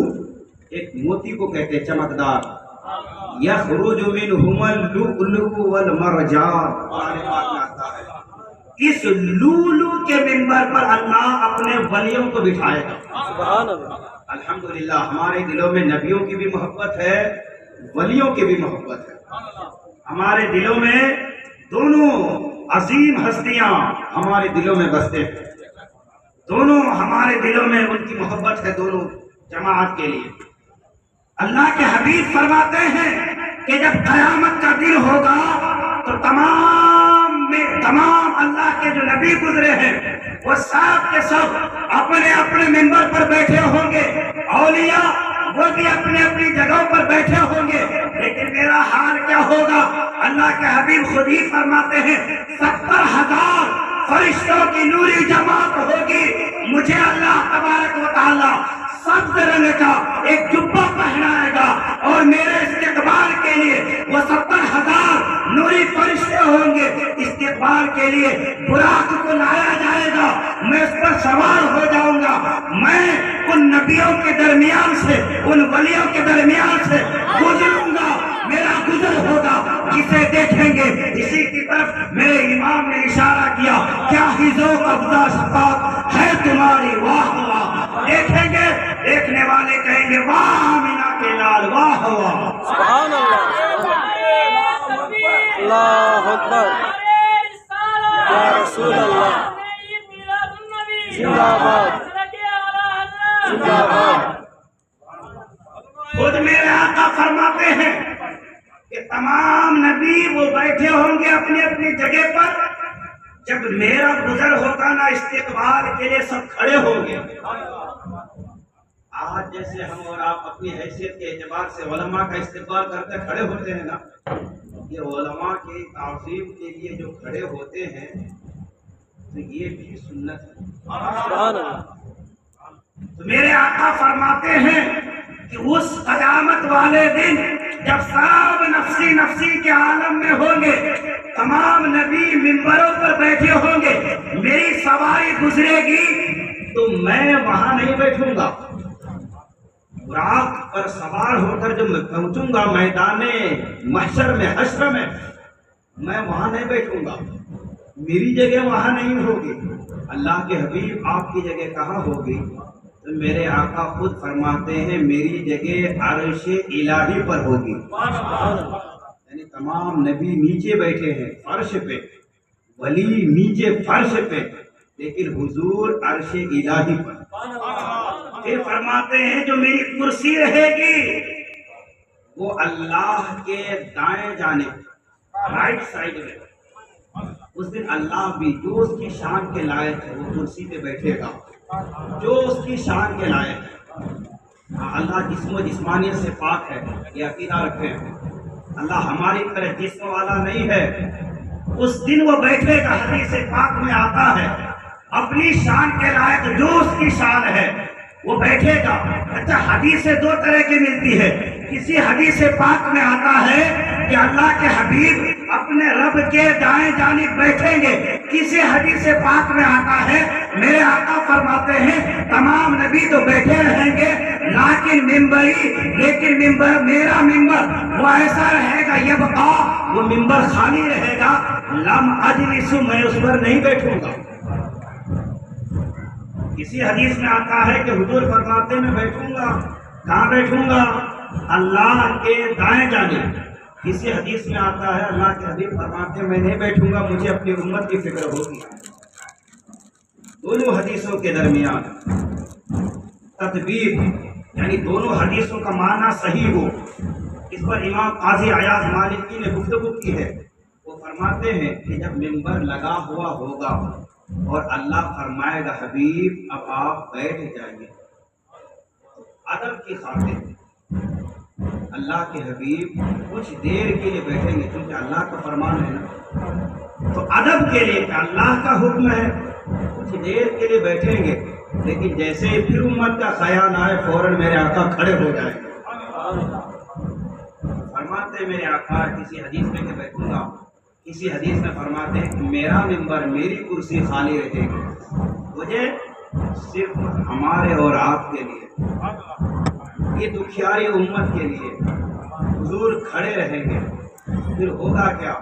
ایک موتی کو کہتے ہیں چمکدار، یخرج منہم اللؤلؤ والمرجان، قرآن پاک میں آتا ہے۔ اس لؤلؤ کے ممبر پر اللہ اپنے ولیوں کو بٹھائے گا۔ سبحان اللہ۔ الحمدللہ ہمارے دلوں میں نبیوں کی بھی محبت ہے، ولیوں کی بھی محبت ہے۔ ہمارے دلوں میں دونوں عظیم ہستیاں ہمارے دلوں میں بستے ہیں، دونوں ہمارے دلوں میں ان کی محبت ہے، دونوں جماعت کے لیے۔ اللہ کے حبیب فرماتے ہیں کہ جب قیامت کا دن ہوگا تو تمام اللہ کے جو نبی گزرے ہیں وہ سب کے سب اپنے اپنے ممبر پر بیٹھے ہوں گے، اولیاء وہ بھی اپنی اپنی جگہوں پر بیٹھے ہوں گے، لیکن میرا حال کیا ہوگا؟ اللہ کے حبیب خود ہی فرماتے ہیں 70,000 فرشتوں کی نوری جماعت ہوگی، مجھے اللہ تبارک و تعالیٰ سبز رنگ کا ایک جبہ پہنائے گا، اور میرے استقبال کے لیے وہ 70,000 نوری فرشتے ہوں گے۔ استقبال کے لیے براق کو لایا جائے گا، میں اس پر سوار ہو جاؤں گا، میں ان نبیوں کے درمیان سے، ان ولیوں کے درمیان سے گزروں گا، میرا گزر ہوگا، جسے دیکھیں گے اسی کی طرف میرے امام نے اشارہ کیا، کیا حضو قبضہ شفاعت ہے تمہاری، واہ واہ، دیکھیں گے، دیکھنے والے کہیں گے واہ آمینہ کے لال، واہ واہ، سبحان اللہ۔ اللہ اکبر، یا رسول اللہ، زندہ باد، زندہ باد۔ خود میرے آقا فرماتے ہیں کہ تمام نبی وہ بیٹھے ہوں گے اپنی اپنی جگہ پر، جب میرا گزر ہوگا نا استقبال کے لیے سب کھڑے ہوں گے۔ آج جیسے ہم اور آپ اپنی حیثیت کے اعتبار سے علماء کا استقبال کرتے کھڑے ہوتے ہیں نا، یہ علماء کی تعظیم کے لیے جو کھڑے ہوتے ہیں تو یہ بھی سنت ہے۔ سبحان اللہ۔ تو میرے آقا فرماتے ہیں کہ اس قیامت والے دن جب سب نفسی نفسی کے عالم میں ہوں گے، تمام نبی ممبروں پر بیٹھے ہوں گے، میری سواری گزرے گی تو میں وہاں نہیں بیٹھوں گا، براق پر سوار ہو کر جب میں پہنچوں گا میدان محشر میں، حشر میں وہاں نہیں بیٹھوں گا، میری جگہ وہاں نہیں ہوگی۔ اللہ کے حبیب آپ کی جگہ کہاں ہوگی؟ تو میرے آقا خود فرماتے ہیں میری جگہ عرش الہی پر ہوگی، یعنی تمام نبی نیچے بیٹھے ہیں فرش پہ، ولی نیچے فرش پہ، لیکن حضور عرش الہی پر۔ پھر فرماتے ہیں جو میری کرسی رہے گی وہ اللہ کے دائیں جانب، رائٹ سائڈ میں، اس دن اللہ بھی جو اس کی شان کے لائق ہے وہ کرسی پہ بیٹھے گا، جو اس کی شان کے لائق ہے۔ اللہ جسم و جسمانیت سے پاک ہے، یہ عقیدہ رکھیں، اللہ ہماری طرح جسم والا نہیں ہے۔ اس دن وہ بیٹھے گا، حدیث پاک میں آتا ہے اپنی شان کے لائق جو اس کی شان ہے وہ بیٹھے گا۔ اچھا، حدیث دو طرح کی ملتی ہے، کسی حدیث پاک میں آتا ہے کہ اللہ کے حبیب اپنے رب کے دائیں جانب بیٹھیں گے، کسی حدیث پاک میں آتا ہے میرے آقا فرماتے ہیں تمام نبی تو بیٹھے رہیں گے لیکن ممبر میرا ممبر وہ ایسا رہے گا، یبقا وہ ممبر خالی رہے گا، لم اجلس، میں اس پر نہیں بیٹھوں گا۔ کسی حدیث میں آتا ہے کہ حضور فرماتے میں بیٹھوں گا، کہاں بیٹھوں گا؟ اللہ کے دائیں جانب۔ کسی حدیث میں آتا ہے اللہ کے حبیب فرماتے میں نہیں بیٹھوں گا، مجھے اپنی امت کی فکر ہوگی۔ دونوں حدیثوں کے درمیان تطبیق یعنی دونوں حدیثوں کا معنی صحیح ہو۔ اس پر امام قاضی ایاز مالکی نے گفتگو کی ہے۔ وہ فرماتے ہیں کہ جب منبر لگا ہوا ہوگا اور اللہ فرمائے گا حبیب اب آپ بیٹھ جائیے، ادب کی خاطر اللہ کے حبیب کچھ دیر کے لیے بیٹھیں گے، کیونکہ اللہ کا فرمان ہے نا، تو ادب کے لیے کہ اللہ کا حکم ہے کچھ دیر کے لیے بیٹھیں گے، لیکن جیسے ہی پھر امت کا خیال آئے فوراً میرے آقا کھڑے ہو جائیں گے۔ فرماتے ہیں میرے آقا کسی حدیث میں کہ بیٹھوں گا، کسی حدیث میں فرماتے ہیں کہ میرا منبر میری کرسی خالی رہے گی، مجھے صرف ہمارے اور آپ کے لیے، یہ دکھیاری امت کے لیے حضور کھڑے رہیں گے۔ پھر ہوگا کیا؟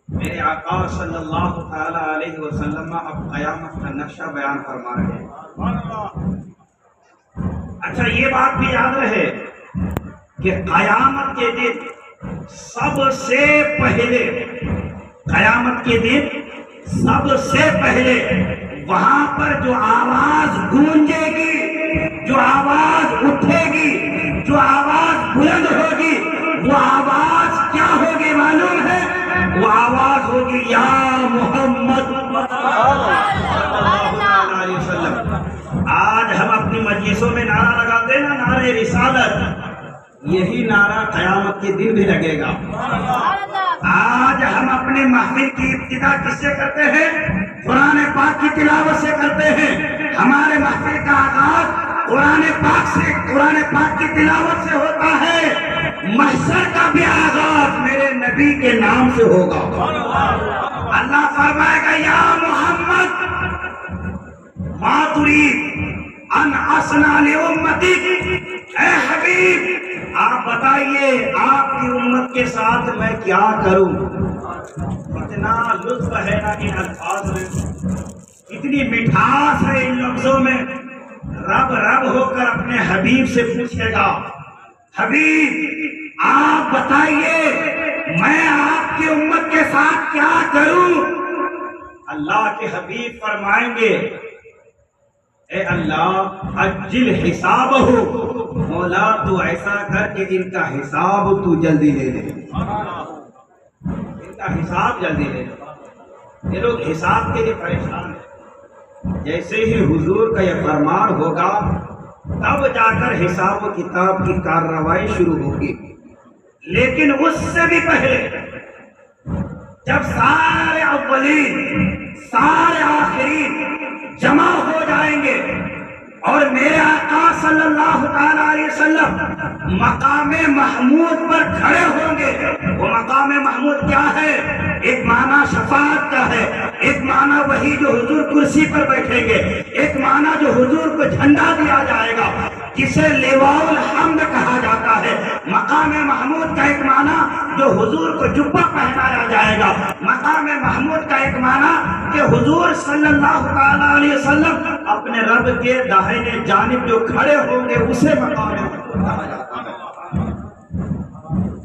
میرے آقا صلی اللہ تعالی علیہ وسلم اب قیامت کا نقشہ بیان فرما رہے ہیں۔ اچھا یہ بات بھی یاد رہے کہ قیامت کے دن سب سے پہلے، قیامت کے دن سب سے پہلے وہاں پر جو آواز گونجے گی، جو آواز اٹھے گی، جو آواز بلند ہوگی، وہ آواز کیا ہوگی معلوم ہے؟ وہ آواز ہوگی یا محمد صلی اللہ علیہ وسلم۔ آج ہم اپنی مجلسوں میں نعرہ لگاتے ہیں نا، نعرہ رسالت، یہی نعرہ قیامت کے دن بھی لگے گا۔ آج ہم اپنے محفل کی ابتدا کس سے کرتے ہیں؟ قرآن پاک کی تلاوت سے کرتے ہیں۔ ہمارے محفل کا آغاز قرآن پاک سے، قرآن پاک کی تلاوت سے ہوتا ہے۔ محشر کا بھی آغاز میرے نبی کے نام سے ہوگا۔ اللہ فرمائے گا یا محمد ما ترید ان اصنع لامتک، اے حبیب آپ بتائیے آپ کی امت کے ساتھ میں کیا کروں۔ اتنا لطف ہے نا ان الفاظ میں، اتنی مٹھاس ہے ان لفظوں میں۔ رب رب ہو کر اپنے حبیب سے پوچھے گا حبیب آپ بتائیے میں آپ کی امت کے ساتھ کیا کروں۔ اللہ کے حبیب فرمائیں گے اے اللہ عجل حسابہ، مولا تو ایسا کر کہ ان کا حساب تو جلدی لے لے، ان کا حساب جلدی لے لے۔ یہ لوگ حساب کے لیے پریشان ہیں۔ جیسے ہی حضور کا یہ فرمان ہوگا تب جا کر حساب و کتاب کی کارروائی شروع ہوگی، لیکن اس سے بھی پہلے جب سارے اولین سارے آخرین جمع ہو جائیں گے اور میرے آقا صلی اللہ تعالی علیہ وسلم مقام محمود پر کھڑے ہوں گے۔ وہ مقام محمود کیا ہے؟ ایک معنی شفاعت کا ہے، ایک معنی وہی جو حضور کرسی پر بیٹھیں گے، ایک معنی جو حضور کو جھنڈا دیا جائے گا جسے لواء الحمد کہا جاتا ہے۔ مقام محمود کا ایک معنی جو حضور کو جبہ پہنایا جائے گا، مقام محمود کا ایک معنی کہ حضور صلی اللہ تعالی علیہ وسلم اپنے رب کے داہنے جانب جو کھڑے ہوں گے اسے مقام محمود کہا جاتا ہے۔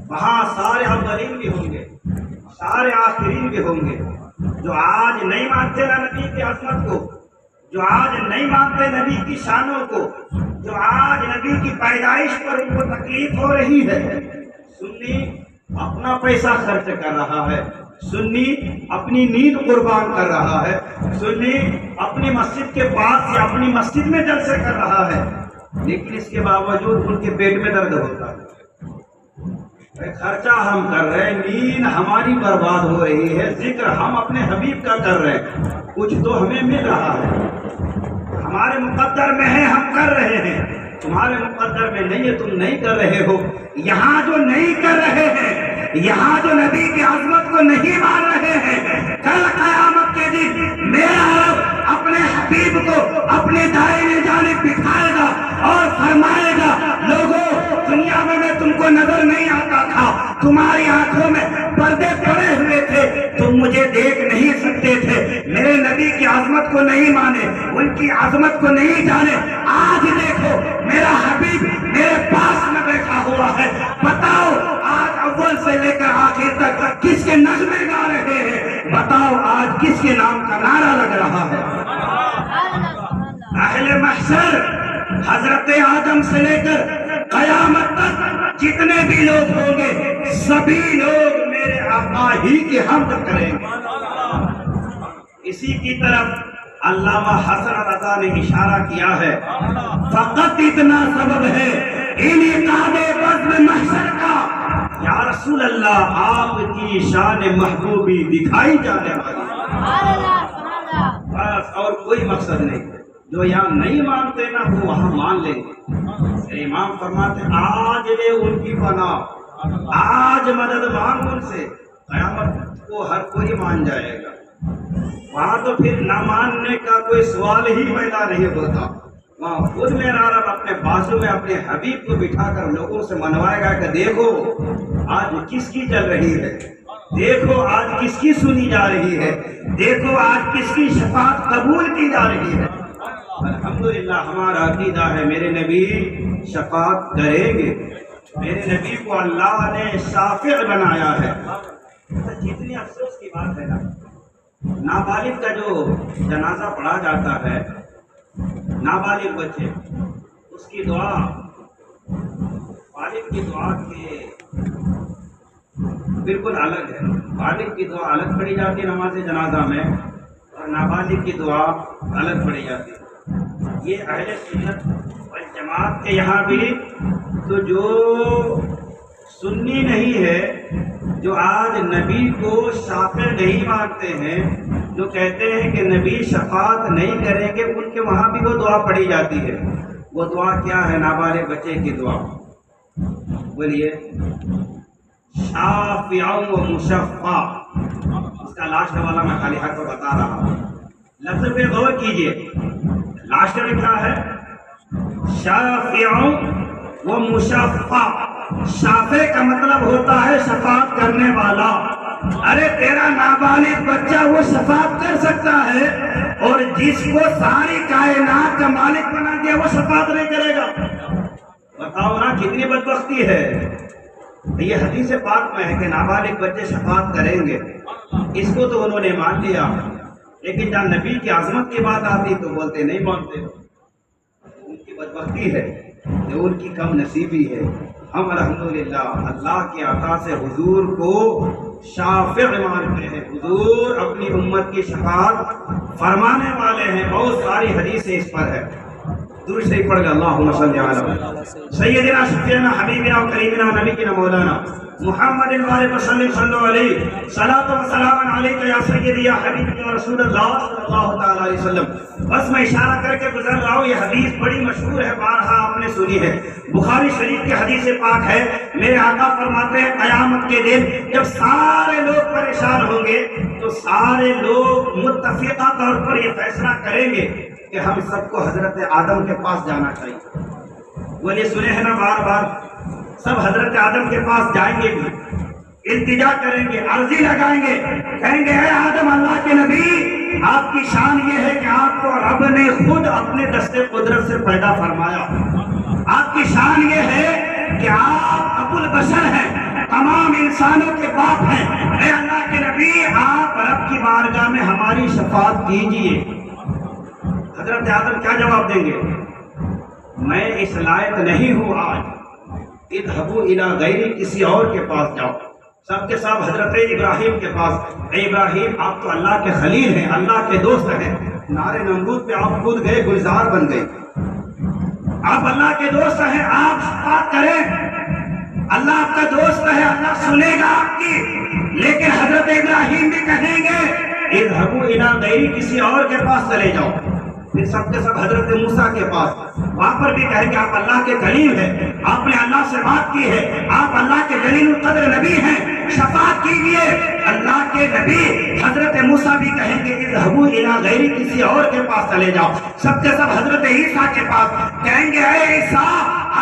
وہاں سارے اولین بھی ہوں گے، سارے آخرین بھی ہوں گے۔ جو آج نہیں مانتے نا نبی کی عظمت کو، جو آج نہیں مانتے نبی کی شانوں کو، جو آج نبی کی پیدائش پر ان کو تکلیف ہو رہی ہے، سنی اپنا پیسہ خرچ کر رہا ہے، سنی اپنی نیند قربان کر رہا ہے، سنی اپنی مسجد کے پاس یا اپنی مسجد میں جلسے کر رہا ہے، لیکن اس کے باوجود ان کے پیٹ میں درد ہوتا ہے۔ خرچہ ہم کر رہے ہیں، نیند ہماری برباد ہو رہی ہے، ذکر ہم اپنے حبیب کا کر رہے ہیں، کچھ تو ہمیں مل رہا ہے، ہمارے مقدر میں ہے ہم کر رہے ہیں، تمہارے مقدر میں نہیں ہے تم نہیں کر رہے ہو۔ یہاں جو نہیں کر رہے ہیں، یہاں جو نبی کی عظمت کو نہیں مان رہے ہیں، کل قیامت کے دن میرا رب اپنے حبیب کو اپنے دائیں جانب بٹھائے گا اور فرمائے گا لوگوں دنیا میں تم کو نظر نہیں آتا تھا، تمہاری آنکھوں میں پردے پڑے ہوئے تھے، تم مجھے دیکھ نہیں سکتے تھے، میرے نبی کی عظمت کو نہیں مانے، ان کی عظمت کو نہیں جانے، آج دیکھو میرا حبیب میرے پاس میں بیٹھا ہوا ہے، بتاؤ آج اول سے لے کر آخر تک کس کے نغمے گا رہے ہیں، بتاؤ آج کس کے نام کا نعرہ لگ رہا ہے۔ اہل محشر حضرت آدم سے لے کر قیامت تک جتنے بھی لوگ ہوں گے سبھی لوگ میرے آقا ہی کی حمد کریں گے۔ اسی کی طرف علامہ حسن رضا نے اشارہ کیا ہے، فقط اتنا سبب ہے انعقاد بزم محشر کا، یا رسول اللہ آپ کی شان محبوبی دکھائی جانے والی، بس اور کوئی مقصد نہیں۔ جو یہاں نہیں مانتے نا وہ وہاں مان لیں گے۔ امام فرماتے آج لے ان کی پناہ، آج مدد مانگ ان سے، قیامت کو ہر کوئی مان جائے گا۔ وہاں تو پھر نہ ماننے کا کوئی سوال ہی پیدا نہیں ہوتا، وہاں خود میرا رب اپنے بازو میں اپنے حبیب کو بٹھا کر لوگوں سے منوائے گا کہ دیکھو آج کس کی چل رہی ہے، دیکھو آج کس کی سنی جا رہی ہے، دیکھو آج کس کی شفاعت قبول کی جا رہی ہے۔ الحمدللہ ہمارا عقیدہ ہے میرے نبی شفاعت کریں گے، میرے نبی کو اللہ نے شافع بنایا ہے۔ جتنی افسوس کی بات ہے نا، نابالغ کا جو جنازہ پڑھا جاتا ہے، نابالغ بچے، اس کی دعا بالغ کی دعا کے بالکل الگ ہے۔ بالغ کی دعا الگ پڑھی جاتی ہے نماز جنازہ میں، اور نابالغ کی دعا الگ پڑھی جاتی ہے۔ یہ اہل سنت والجماعت کے یہاں بھی تو جو سنی نہیں ہے، جو آج نبی کو شافع نہیں مانتے ہیں، جو کہتے ہیں کہ نبی شفاعت نہیں کریں گے، ان کے وہاں بھی وہ دعا پڑھی جاتی ہے۔ وہ دعا کیا ہے؟ نابالغ بچے کی دعا، بولیے شافع و مشفع۔ اس کا لاسٹ والا میں خالی ہاتھ کو بتا رہا ہوں، لفظ پہ غور کیجئے، لاسٹ میں کیا ہے؟ شافع و مشفع۔ شافع کا مطلب ہوتا ہے شفاعت کرنے والا۔ ارے تیرا نابالغ بچہ وہ شفاعت کر سکتا ہے، اور جس کو ساری کائنات کا مالک بنا دیا وہ شفاعت نہیں کرے گا؟ بتاؤ نا کتنی بدبختی ہے۔ یہ حدیث پاک میں ہے کہ نابالغ بچے شفاعت کریں گے، اس کو تو انہوں نے مان لیا، لیکن جب نبی کی عظمت کی بات آتی تو بولتے نہیں مانتے۔ ان کی بدبختی ہے، جو ان کی کم نصیبی ہے۔ ہم الحمدللہ اللہ کے عطا سے حضور کو شافع مانتے ہیں، حضور اپنی امت کی شفاعت فرمانے والے ہیں۔ بہت ساری حدیثیں اس پر ہے، درود شریف پڑھ گا اللہم صلی علی سیدنا شفیعنا حبیبنا و کریمنا نبینا مولانا محمد وآلہ وسلم صلی اللہ علیہ صلاۃ و سلام علیک یا سیدی یا حبیبی یا رسول اللہ صلی اللہ تعالی علیہ وسلم۔ بس میں اشارہ کر کے گزر رہا ہوں، یہ حدیث بڑی مشہور ہے، بارہا آپ نے سنی ہے، بخاری شریف کی حدیث پاک ہے۔ میرے آقا فرماتے ہیں قیامت کے دن جب سارے لوگ پریشان ہوں گے تو سارے لوگ متفقہ طور پر یہ فیصلہ کریں گے کہ ہم سب کو حضرت آدم کے پاس جانا چاہیے۔ وہ یہ سنے ہیں نا بار بار، سب حضرت آدم کے پاس جائیں گے بھی، التجا کریں گے، عرضی لگائیں گے، کہیں گے اے آدم اللہ کے نبی، آپ کی شان یہ ہے کہ آپ کو رب نے خود اپنے دست قدرت سے پیدا فرمایا۔ آپ کی شان یہ ہے کہ آپ ابو البشر ہیں، تمام انسانوں کے باپ ہیں۔ اے اللہ کے نبی، آپ رب کی بارگاہ میں ہماری شفاعت کیجئے۔ حضرت آدم کیا جواب دیں گے؟ میں اس لائق نہیں ہوں آج، اذهبوا الی غیری، کسی اور کے پاس جاؤ۔ سب کے سب حضرت ابراہیم کے پاس، اے ابراہیم آپ تو اللہ کے خلیل ہیں، اللہ کے دوست ہیں، نار نمرود پہ آپ خود گئے، گلزار بن گئے، آپ اللہ کے دوست ہیں، آپ شفاعت کریں، اللہ آپ کا دوست ہے، اللہ سنے گا آپ کی۔ لیکن حضرت ابراہیم بھی کہیں گے اذهبوا الی غیری، کسی اور کے پاس چلے جاؤ۔ پھر سب کے سب حضرت موسیٰ کے پاس، وہاں پر بھی کہیں کہ آپ اللہ کے کلیم ہیں، آپ نے اللہ سے بات کی ہے، آپ اللہ کے جلیل القدر نبی ہیں، شفاعت کیجئے۔ اللہ کے نبی حضرت موسیٰ بھی کہیں گے اذهبوا الی غیری، کسی اور کے پاس چلے جاؤ۔ سب کے سب حضرت عیسیٰ کے پاس کہیں گے اے عیسیٰ،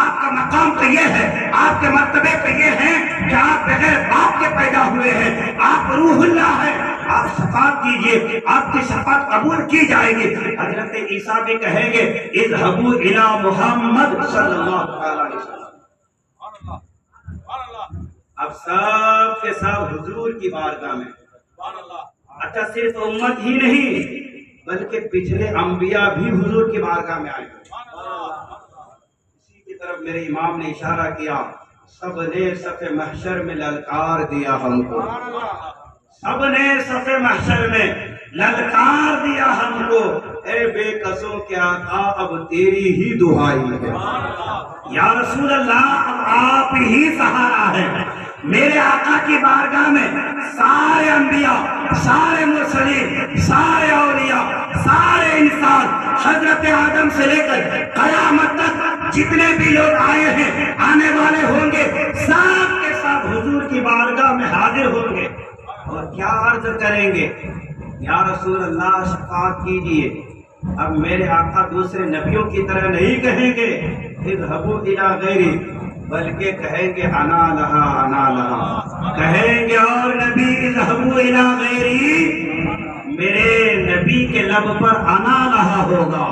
آپ کا مقام تو یہ ہے، آپ کے مرتبے پہ یہ ہے کہ آپ بغیر باپ کے پیدا ہوئے ہیں، آپ روح اللہ ہیں، آپ شفاعت کیجئے، آپ کی شفاعت قبول کی جائے گی۔ حضرت عیسیٰ بھی کہیں گے اذهبوا الی محمد صلی اللہ علیہ وسلم۔ اب سب کے سب حضور کی بارگاہ میں، اچھا صرف امت ہی نہیں بلکہ پچھلے انبیاء بھی حضور کی بارگاہ میں آئے، طرف میرے امام نے اشارہ کیا، سب نے صف محشر میں للکار دیا ہم کو، سب نے صف محشر میں للکار دیا ہم کو، اے بے قصوں کے آقا اب تیری ہی دعائی ہے، یا رسول اللہ اب آپ ہی سہارا ہے۔ میرے آقا کی بارگاہ میں سارے انبیاء، سارے مرسلین، سارے اولیاء، سارے انسان، حضرت آدم سے لے کر قیامت تک جتنے بھی لوگ آئے ہیں، آنے والے ہوں گے، سب کے ساتھ حضور کی بارگاہ میں حاضر ہوں گے اور کیا عرض کریں گے، یا رسول اللہ شفاعت کیجئے۔ اب میرے آقا دوسرے نبیوں کی طرح نہیں کہیں گے اذهبوا الى غیری، بلکہ کہیں گے انا لہا انا لہا، کہیں گے اور نبی اذهبوا الى غیری، میرے نبی کے لب پر انا لہا ہوگا،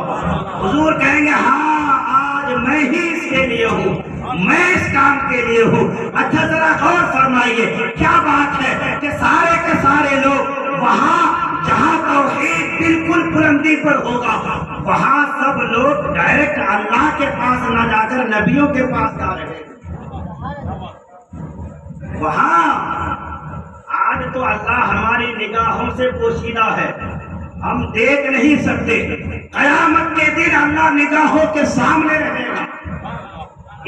حضور کہیں گے ہاں آج میں ہی اس کے لیے ہوں، میں اس کام کے لیے ہوں۔ اچھا ذرا غور فرمائیے کیا بات ہے کہ سارے کے سارے لوگ وہاں جہاں توحید بالکل بلندی پر ہوگا، وہاں سب لوگ ڈائریکٹ اللہ کے پاس نہ جا کر نبیوں کے پاس جا رہے ہیں۔ وہاں آج تو اللہ ہماری نگاہوں سے پوشیدہ ہے، ہم دیکھ نہیں سکتے، قیامت کے دن اللہ نگاہوں کے سامنے رہے گا،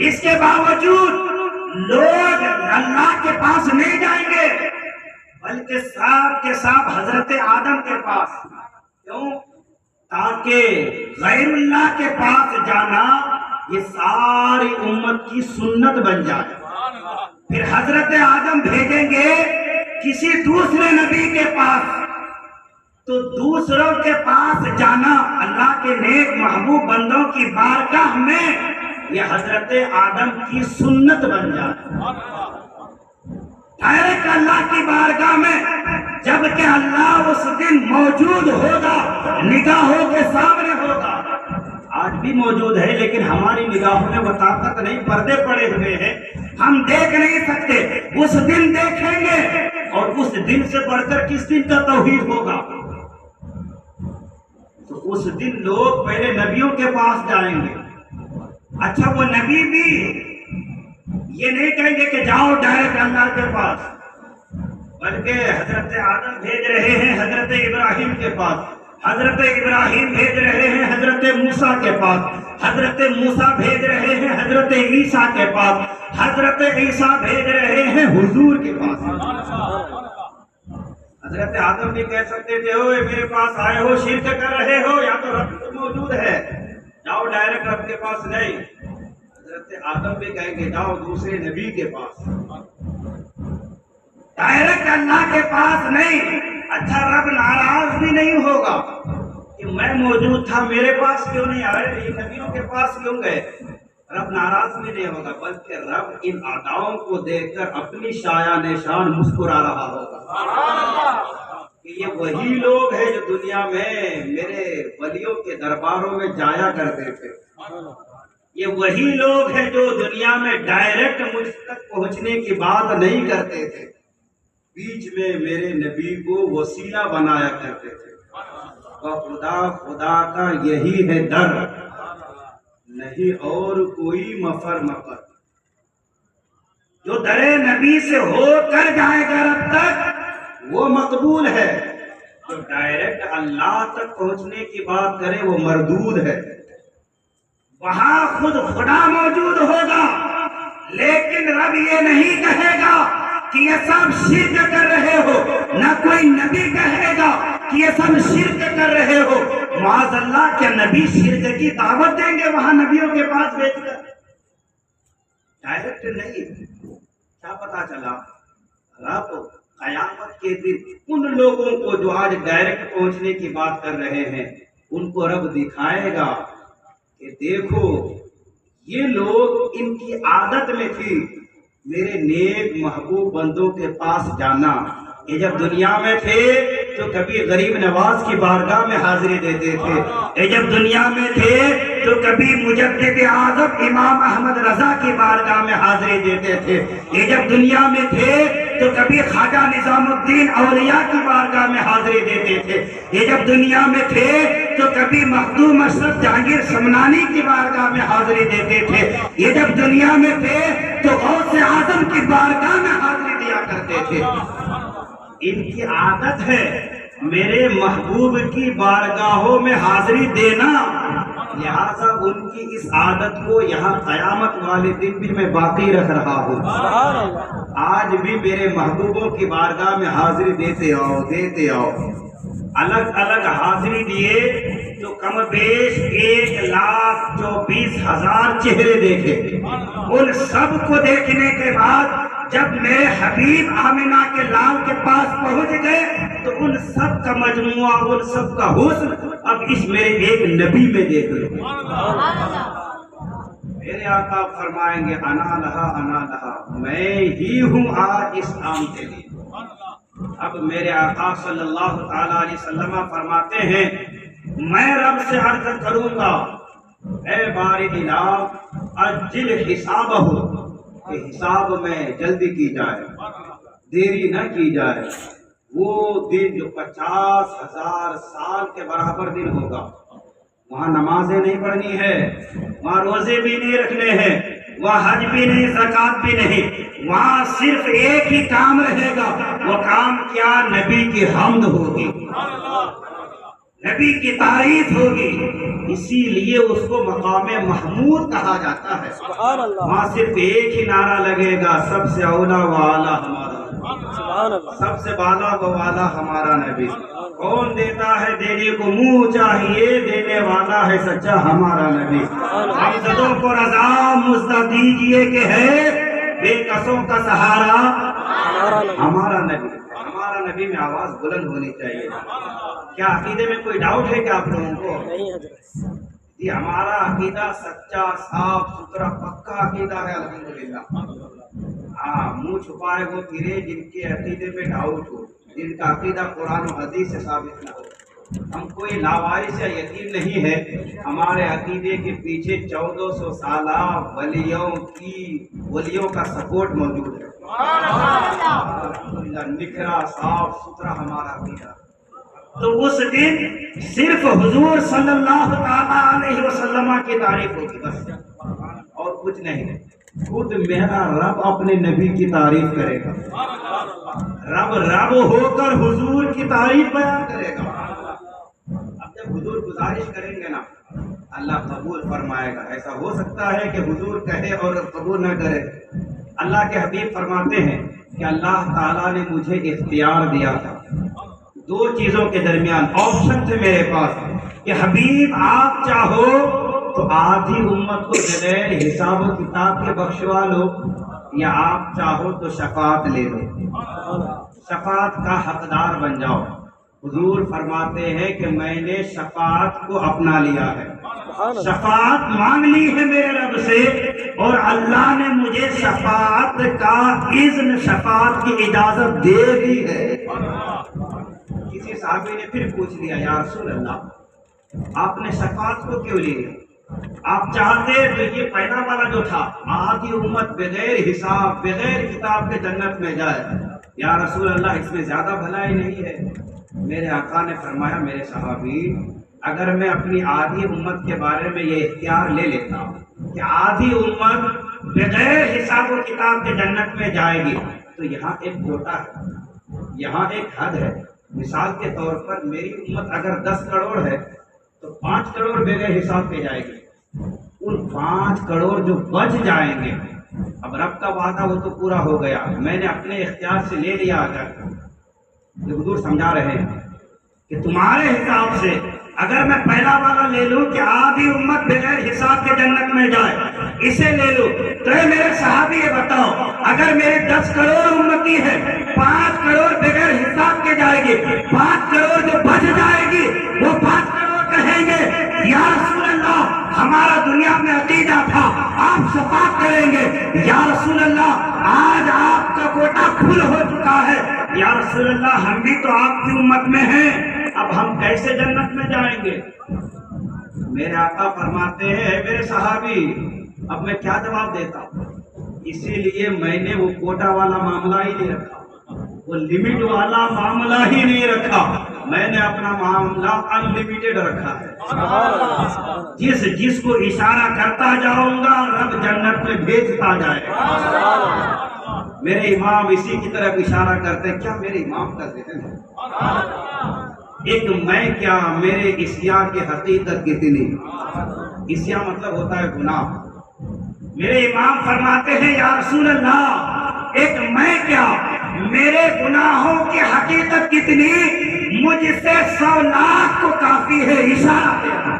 اس کے باوجود لوگ اللہ کے پاس نہیں جائیں گے بلکہ صاحب کے صاحب حضرت آدم کے پاس۔ کیوں؟ تاکہ غیر اللہ کے پاس جانا یہ ساری امت کی سنت بن جائے۔ پھر حضرت آدم بھیجیں گے کسی دوسرے نبی کے پاس، تو دوسروں کے پاس جانا اللہ کے نیک محبوب بندوں کی بارگاہ میں یہ حضرت آدم کی سنت بن جائے۔ ڈائریکٹ اللہ کی بارگاہ میں جبکہ اللہ اس دن موجود ہوگا، نگاہوں کے سامنے ہوگا، آج بھی موجود ہے لیکن ہماری نگاہوں میں وہ طاقت نہیں، پردے پڑے ہوئے ہیں، ہم دیکھ نہیں سکتے، اس دن دیکھیں گے۔ اور اس دن سے بڑھ کر کس دن کا توحید ہوگا؟ تو اس دن لوگ پہلے نبیوں کے پاس جائیں گے۔ اچھا وہ نبی بھی یہ نہیں کہیں گے کہ جاؤ ڈائریکٹ اللہ کے پاس، بلکہ حضرت آدم بھیج رہے ہیں حضرت ابراہیم کے پاس، حضرت ابراہیم بھیج رہے ہیں حضرت موسیٰ کے پاس، حضرت موسیٰ بھیج رہے ہیں حضرت عیسیٰ کے پاس، حضرت عیسیٰ بھیج رہے ہیں حضور کے پاس۔ حضرت آدم بھی کہہ سکتے تھے اوے میرے پاس آئے ہو شرک کر رہے ہو، یا تو رب موجود ہے جاؤ ڈائریکٹ رب کے پاس نہیں۔ حضرت آدم بھی کہیں گے جاؤ دوسرے نبی کے پاس، ڈائریکٹ اللہ کے پاس نہیں۔ اچھا رب ناراض بھی نہیں ہوگا کہ میں موجود تھا میرے پاس کیوں نہیں آئے، یہ نبیوں کے پاس کیوں گئے، رب ناراض بھی نہیں ہوگا، بلکہ رب ان اداؤں کو دیکھ کر اپنی شایع نشان مسکرا رہا ہوگا کہ یہ وہی لوگ ہیں جو دنیا میں میرے ولیوں کے درباروں میں جایا کرتے تھے، یہ وہی لوگ ہیں جو دنیا میں ڈائریکٹ مجھ تک پہنچنے کی بات نہیں کرتے تھے، بیچ میں میرے نبی کو وسیلہ بنایا کرتے تھے۔ خدا کا یہی ہے در، نہیں اور کوئی مفر مفر، جو در نبی سے ہو کر جائے گا رب تک وہ مقبول ہے، جو ڈائریکٹ اللہ تک پہنچنے کی بات کرے وہ مردود ہے۔ وہاں خود خدا موجود ہوگا لیکن رب یہ نہیں کہے گا کہ یہ سب شرک کر رہے ہو، نہ کوئی نبی کہے گا کہ یہ سب شرک کر رہے ہو۔ معاذ اللہ کیا نبی شرک کی دعوت دیں گے وہاں نبیوں کے پاس بیچ کر؟ ڈائریکٹ نہیں۔ کیا پتا چلا؟ رب قیامت کے دن ان لوگوں کو جو آج ڈائریکٹ پہنچنے کی بات کر رہے ہیں ان کو رب دکھائے گا کہ دیکھو یہ لوگ ان کی عادت میں تھی میرے نیک محبوب بندوں کے پاس جانا، یہ جب دنیا میں تھے تو کبھی غریب نواز کی بارگاہ میں حاضری دیتے تھے، یہ جب دنیا میں تھے تو کبھی مجدد اعظم امام احمد رضا کی بارگاہ میں حاضری دیتے تھے، یہ جب دنیا میں تھے تو کبھی خواجہ نظام الدین اولیاء کی بارگاہ میں حاضری دیتے تھے، یہ جب دنیا میں تھے تو کبھی مخدوم اشرف جہانگیر سمنانی کی بارگاہ میں حاضری دیتے تھے، یہ جب دنیا میں تھے تو غوث اعظم کی بارگاہ میں حاضری دیا کرتے تھے۔ ان کی عادت ہے میرے محبوب کی بارگاہوں میں حاضری دینا، لہذا ان کی اس عادت کو یہاں قیامت والے دن بھی میں باقی رکھ رہا ہوں۔ سبحان اللہ، آج بھی میرے محبوبوں کی بارگاہ میں حاضری دیتے آؤ۔ الگ الگ حاضری دیے تو کم بیش 1,24,000 چہرے دیکھے۔ ان سب کو دیکھنے کے بعد جب میرے حبیب آمنہ کے لال کے پاس پہنچ گئے تو ان سب کا مجموعہ، ان سب کا حسن اب اس میرے ایک نبی میں دیکھ لو۔ میرے آقا فرمائیں گے انا لہا، میں ہی ہوں آج اس کام کے لیے۔ اب میرے آقا صلی اللہ تعالی علیہ وسلم فرماتے ہیں میں رب سے عرض کروں گا اے باری الہ اجل حسابہ، کہ حساب میں جلدی کی جائے، دیری نہ کی جائے۔ وہ دن جو 50,000 سال کے برابر دن ہوگا، وہاں نمازیں نہیں پڑھنی ہے، وہاں روزے بھی نہیں رکھنے ہیں، وہاں حج بھی نہیں، زکوٰۃ بھی نہیں، وہاں صرف ایک ہی کام رہے گا۔ وہ کام کیا؟ نبی کی حمد ہوگی، نبی کی تعریف ہوگی، اسی لیے اس کو مقام محمود کہا جاتا ہے۔ سبحان اللہ، وہاں صرف ایک ہی نعرہ لگے گا، سب سے اولا و اعلیٰ ہمارا، سبحان اللہ، سب سے بالا و والا ہمارا نبی۔ کون دیتا ہے؟ دینے کو منہ چاہیے، دینے والا ہے سچا ہمارا نبی۔ حمزدوں کو رضا مزدہ دیجئے کہ ہے بے کسوں کا سہارا ہمارا نبی۔ ہمارا نبی میں آواز بلند ہونی چاہیے۔ کیا عقیدے میں کوئی ڈاؤٹ ہے کہ آپ لوگوں کو؟ نہیں حضرت، یہ ہمارا عقیدہ سچا، صاف ستھرا، پکا عقیدہ ہے الحمدللہ۔ ہاں، منہ چھپائے وہ پھرے جن کے عقیدے پہ ڈاؤٹ ہو، جن کا عقیدہ قرآن و حدیث سے ثابت نہ ہو۔ ہم کوئی لاوارث یا یتیم نہیں ہے، ہمارے عقیدے کے پیچھے 1400 سالہ ولیوں کا سپورٹ موجود ہے۔ الحمدللہ، نکھرا صاف ستھرا ہمارا عقیدہ۔ تو اس دن صرف حضور صلی اللہ تعالیٰ علیہ وسلم کی تعریف ہوگی بس، اور کچھ نہیں۔ خود میرا رب اپنے نبی کی تعریف کرے گا، رب ہو کر حضور کی تعریف بیان کرے گا۔ اب جب حضور گزارش کریں گے نا، اللہ قبول فرمائے گا۔ ایسا ہو سکتا ہے کہ حضور کہے اور قبول نہ کرے؟ اللہ کے حبیب فرماتے ہیں کہ اللہ تعالیٰ نے مجھے اختیار دیا تھا، دو چیزوں کے درمیان آپشن تھے میرے پاس کہ حبیب آپ چاہو تو آدھی امت کو بغیر حساب و کتاب کے بخشوا لو، یا آپ چاہو تو شفاعت لے لو، شفاعت کا حقدار بن جاؤ۔ حضور فرماتے ہیں کہ میں نے شفاعت کو اپنا لیا ہے، شفاعت مانگ لی ہے میرے رب سے، اور اللہ نے مجھے شفاعت کا اذن، شفاعت کی اجازت دے دی ہے۔ کسی صحابی نے پھر پوچھ لیا یا رسول اللہ آپ نے شفاعت کو کیوں لی؟ آپ چاہتے تو یہ پہلا والا جو تھا آدھی امت بغیر حساب بغیر کتاب کے جنت میں جائے، یا رسول اللہ اس میں زیادہ بھلائی نہیں ہے؟ میرے آقا نے فرمایا میرے صحابی، اگر میں اپنی آدھی امت کے بارے میں یہ اختیار لے لیتا ہوں کہ آدھی امت بغیر حساب و کتاب کے جنت میں جائے گی، تو یہاں ایک کوٹا ہے، یہاں ایک حد ہے۔ مثال کے طور پر میری امت اگر 10 کروڑ ہے تو 5 کروڑ بغیر حساب پہ جائے گی، ان 5 کروڑ جو بچ جائیں گے، اب رب کا وعدہ وہ تو پورا ہو گیا، میں نے اپنے اختیار سے لے لیا۔ اگر حضور سمجھا رہے ہیں کہ تمہارے حساب سے اگر میں پہلا والا لے لوں کہ آدھی امت بغیر حساب کے جنت میں جائے، اسے لے لوں، تو اے میرے صحابی یہ بتاؤ، اگر میرے 10 کروڑ امتی ہے، 5 کروڑ بغیر حساب کے جائے گی، 5 کروڑ جو بچ جائے گی وہ 5 کروڑ کہیں گے یا رسول اللہ ہمارا دنیا میں عقیدہ تھا آپ شفاعت کریں گے، یا رسول اللہ آج آپ کا کوٹا فل ہو چکا ہے، یا رسول اللہ ہم بھی تو آپ کی امت میں ہیں، اب ہم کیسے جنت میں جائیں گے؟ میرے آقا فرماتے ہیں اے میرے صحابی اب میں کیا جواب دیتا ہوں؟ اسی لیے میں نے وہ کوٹا والا معاملہ ہی نہیں رکھا، وہ لمٹ والا معاملہ ہی نہیں رکھا، میں نے اپنا معاملہ انلمیٹڈ رکھا ہے۔ سبحان اللہ، سبحان اللہ، جس کو اشارہ کرتا جاؤں گا رب جنت میں بھیجتا جائے گا۔ سبحان اللہ، میرے امام اسی کی طرف اشارہ کرتے ہیں، کیا میرے امام کا ذہن ہے؟ ایک میں کیا، میرے عصیاں کی حقیقت کتنی؟ عصیاں مطلب ہوتا ہے گناہ۔ میرے امام فرماتے ہیں یا رسول اللہ، ایک میں کیا، میرے گناہوں کی حقیقت کتنی؟ مجھ سے 100 لاکھ کو کافی ہے اشارہ دینا۔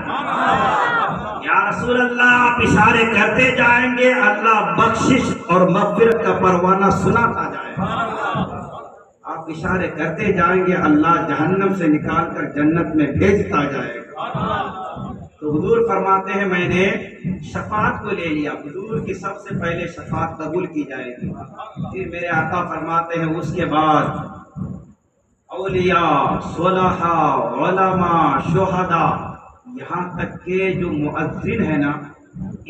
یا رسول اللہ آپ اشارے کرتے جائیں گے، اللہ بخشش اور مغفرت کا پروانہ سناتا جائے گا۔ آپ اشارے کرتے جائیں گے، اللہ جہنم سے نکال کر جنت میں بھیجتا جائے گا۔ تو حضور فرماتے ہیں میں نے شفاعت کو لے لیا، حضور کی سب سے پہلے شفاعت قبول کی جائے گی۔ پھر میرے آقا فرماتے ہیں اس کے بعد اولیاء، صلحاء، علماء، شہداء، یہاں تک کہ جو مؤذن ہے نا،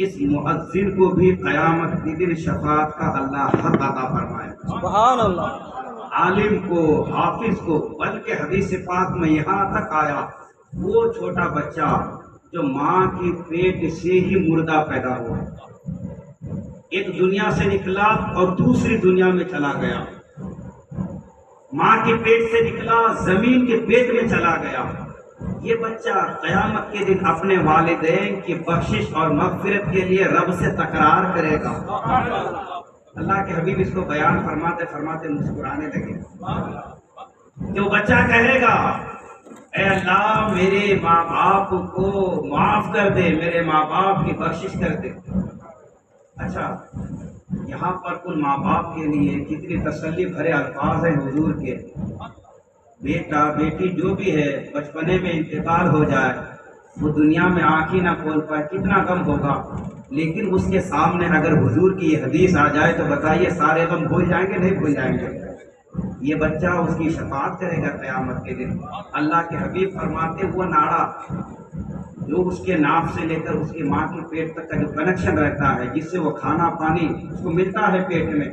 اس مؤذن کو بھی قیامت کے دن شفاعت کا اللہ حق عطا فرمائے۔ سبحان اللہ، عالم کو، حافظ کو، بلکہ حدیث پاک میں یہاں تک آیا وہ چھوٹا بچہ جو ماں کی پیٹ سے ہی مردہ پیدا ہوا، ایک دنیا سے نکلا اور دوسری دنیا میں چلا گیا، ماں کے پیٹ سے نکلا زمین کے پیٹ میں چلا گیا، یہ بچہ قیامت کے دن اپنے والدین کی بخشش اور مغفرت کے لیے رب سے تکرار کرے گا۔ اللہ کے حبیب اس کو بیان فرماتے فرماتے مسکرانے لگے کہ وہ بچہ کہے گا اے اللہ میرے ماں باپ کو معاف کر دے، میرے ماں باپ کی بخشش کر دے۔ اچھا، یہاں پر ان ماں باپ کے لیے کتنی تسلی بھرے الفاظ ہیں حضور کے۔ بیٹا بیٹی جو بھی ہے بچپنے میں انتقال ہو جائے، وہ دنیا میں آنکھ ہی نہ کھول پائے، کتنا غم ہوگا، لیکن اس کے سامنے اگر حضور کی یہ حدیث آ جائے تو بتائیے سارے غم بھول جائیں گے؟ نہیں بھول جائیں گے۔ یہ بچہ اس کی شفاعت کرے گا قیامت کے دن۔ اللہ کے حبیب فرماتے وہ ناڑا جو اس کے ناف سے لے کر اس کی ماں کے پیٹ تک کا جو کنیکشن رہتا ہے، جس سے وہ کھانا پانی اس کو ملتا ہے پیٹ میں،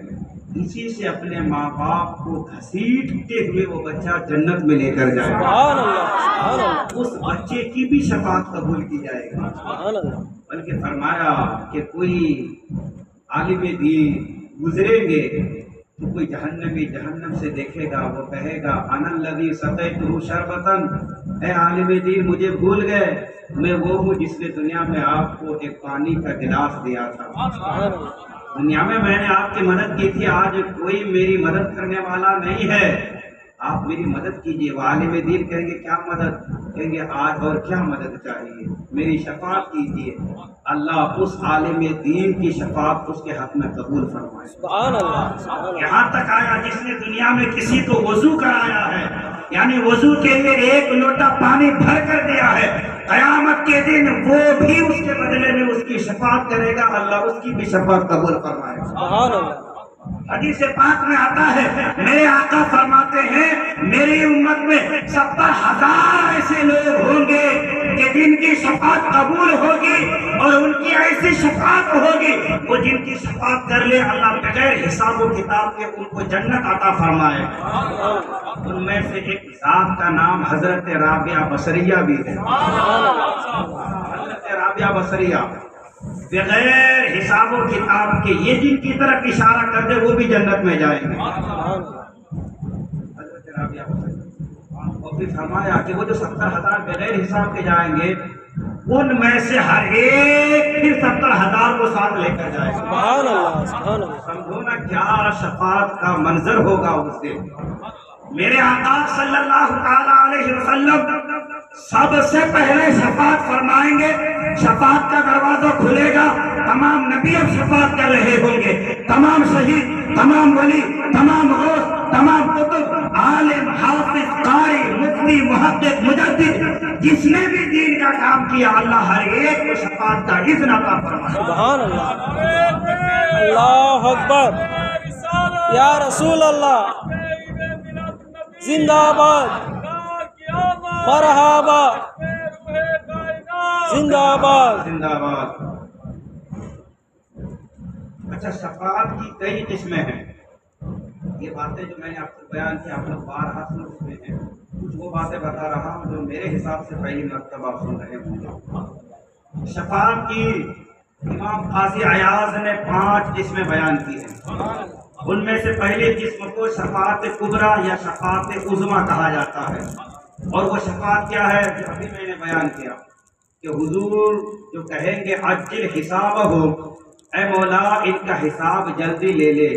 اسی سے اپنے ماں باپ کو گھسیٹتے ہوئے وہ بچہ جنت میں لے کر جائے گا۔ سبحان اللہ، سبحان اللہ، اس بچے کی بھی شفاعت قبول کی جائے گی۔ سبحان اللہ، بلکہ فرمایا کہ کوئی عالم دین گزریں گے تو کوئی جہنمی جہنم سے دیکھے گا، وہ کہے گا انا الذی سقیتہ شربتاً، اے عالم دین مجھے بھول گئے، میں وہ ہوں جس نے دنیا میں آپ کو ایک پانی کا گلاس دیا تھا، سبحان اللہ، دنیا میں نے آپ کی مدد کی تھی، آج کوئی میری مدد کرنے والا نہیں ہے، آپ میری مدد کیجیے۔ وہ عالم دین کہیں گے کیا مدد؟ کہیں گے آج اور کیا مدد چاہیے، میری شفاعت کیجیے۔ اللہ اس عالم دین کی شفاعت اس کے حق میں قبول فرمائے۔ سبحان اللہ، سبحان اللہ، یہاں تک آیا جس نے دنیا میں کسی کو وضو کرایا ہے، یعنی وضو کے لیے 1 لوٹا پانی بھر کر دیا ہے، قیامت کے دن وہ بھی اس کے بدلے میں اس کی شفاعت کرے گا، اللہ اس کی بھی شفاعت قبول فرمائے گا۔ سبحان اللہ، حدیث پاک میں آتا ہے میرے آقا فرماتے ہیں میری امت میں 70,000 ایسے لوگ ہوں گے کہ جن کی شفاعت قبول ہوگی، اور ان کی ایسی شفاعت ہوگی وہ جن کی شفاعت کر لے اللہ بغیر حساب و کتاب کے ان کو جنت عطا فرمائے۔ ان میں سے ایک ذات کا نام حضرت رابعہ بصریہ بھی ہے۔ حضرت رابعہ بصریہ بغیر حساب و کتاب کے یہ جن کی طرف اشارہ کر دے وہ بھی جنت میں جائیں گے۔ حضرت رابعہ اور پھر فرمایا کہ وہ جو 70,000 بغیر حساب کے جائیں گے، ان میں سے ہر ایک پھر 70,000 کو ساتھ لے کر جائے گا۔ سبحان اللہ، سبحان اللہ، سمجھو نا کیا شفاعت کا منظر ہوگا اس دن۔ میرے آقا صلی اللہ تعالی علیہ وسلم سب سے پہلے شفاعت فرمائیں گے، شفاعت کا دروازہ کھلے گا، تمام نبی اب شفاعت کر رہے ہوں گے، تمام شہید، تمام ولی، تمام غوث، تمام قطب، عالم، حافظ، قاری، مفتی، محقق، مجدد، جس نے بھی دین کا کام کیا اللہ ہر ایک کو شفاعت کا اذن عطا فرمائے۔ سبحان اللہ، اللہ اکبر، یا رسول اللہ، زندہ آباد، مرحبا، زندہ آباد، زندہ آباد۔ اچھا، شفاعت کی کئی قسمیں ہیں۔ یہ باتیں جو میں نے آپ کو بیان کی آپ لوگ بارہا سن چکے ہیں، کچھ وہ باتیں بتا رہا ہوں جو میرے حساب سے پہلی مرتبہ آپ سن رہے ہوں گے۔ شفاعت کی امام قاضی عیاض نے 5 قسمیں بیان کی ہیں۔ ان میں سے پہلے قسم کو شفاعت کبریٰ یا شفاعت عظمیٰ کہا جاتا ہے، اور وہ شفاعت کیا ہے جو ابھی میں نے بیان کیا کہ حضور جو کہیں گے عجل حسابہ، اے مولا ان کا حساب جلدی لے لے،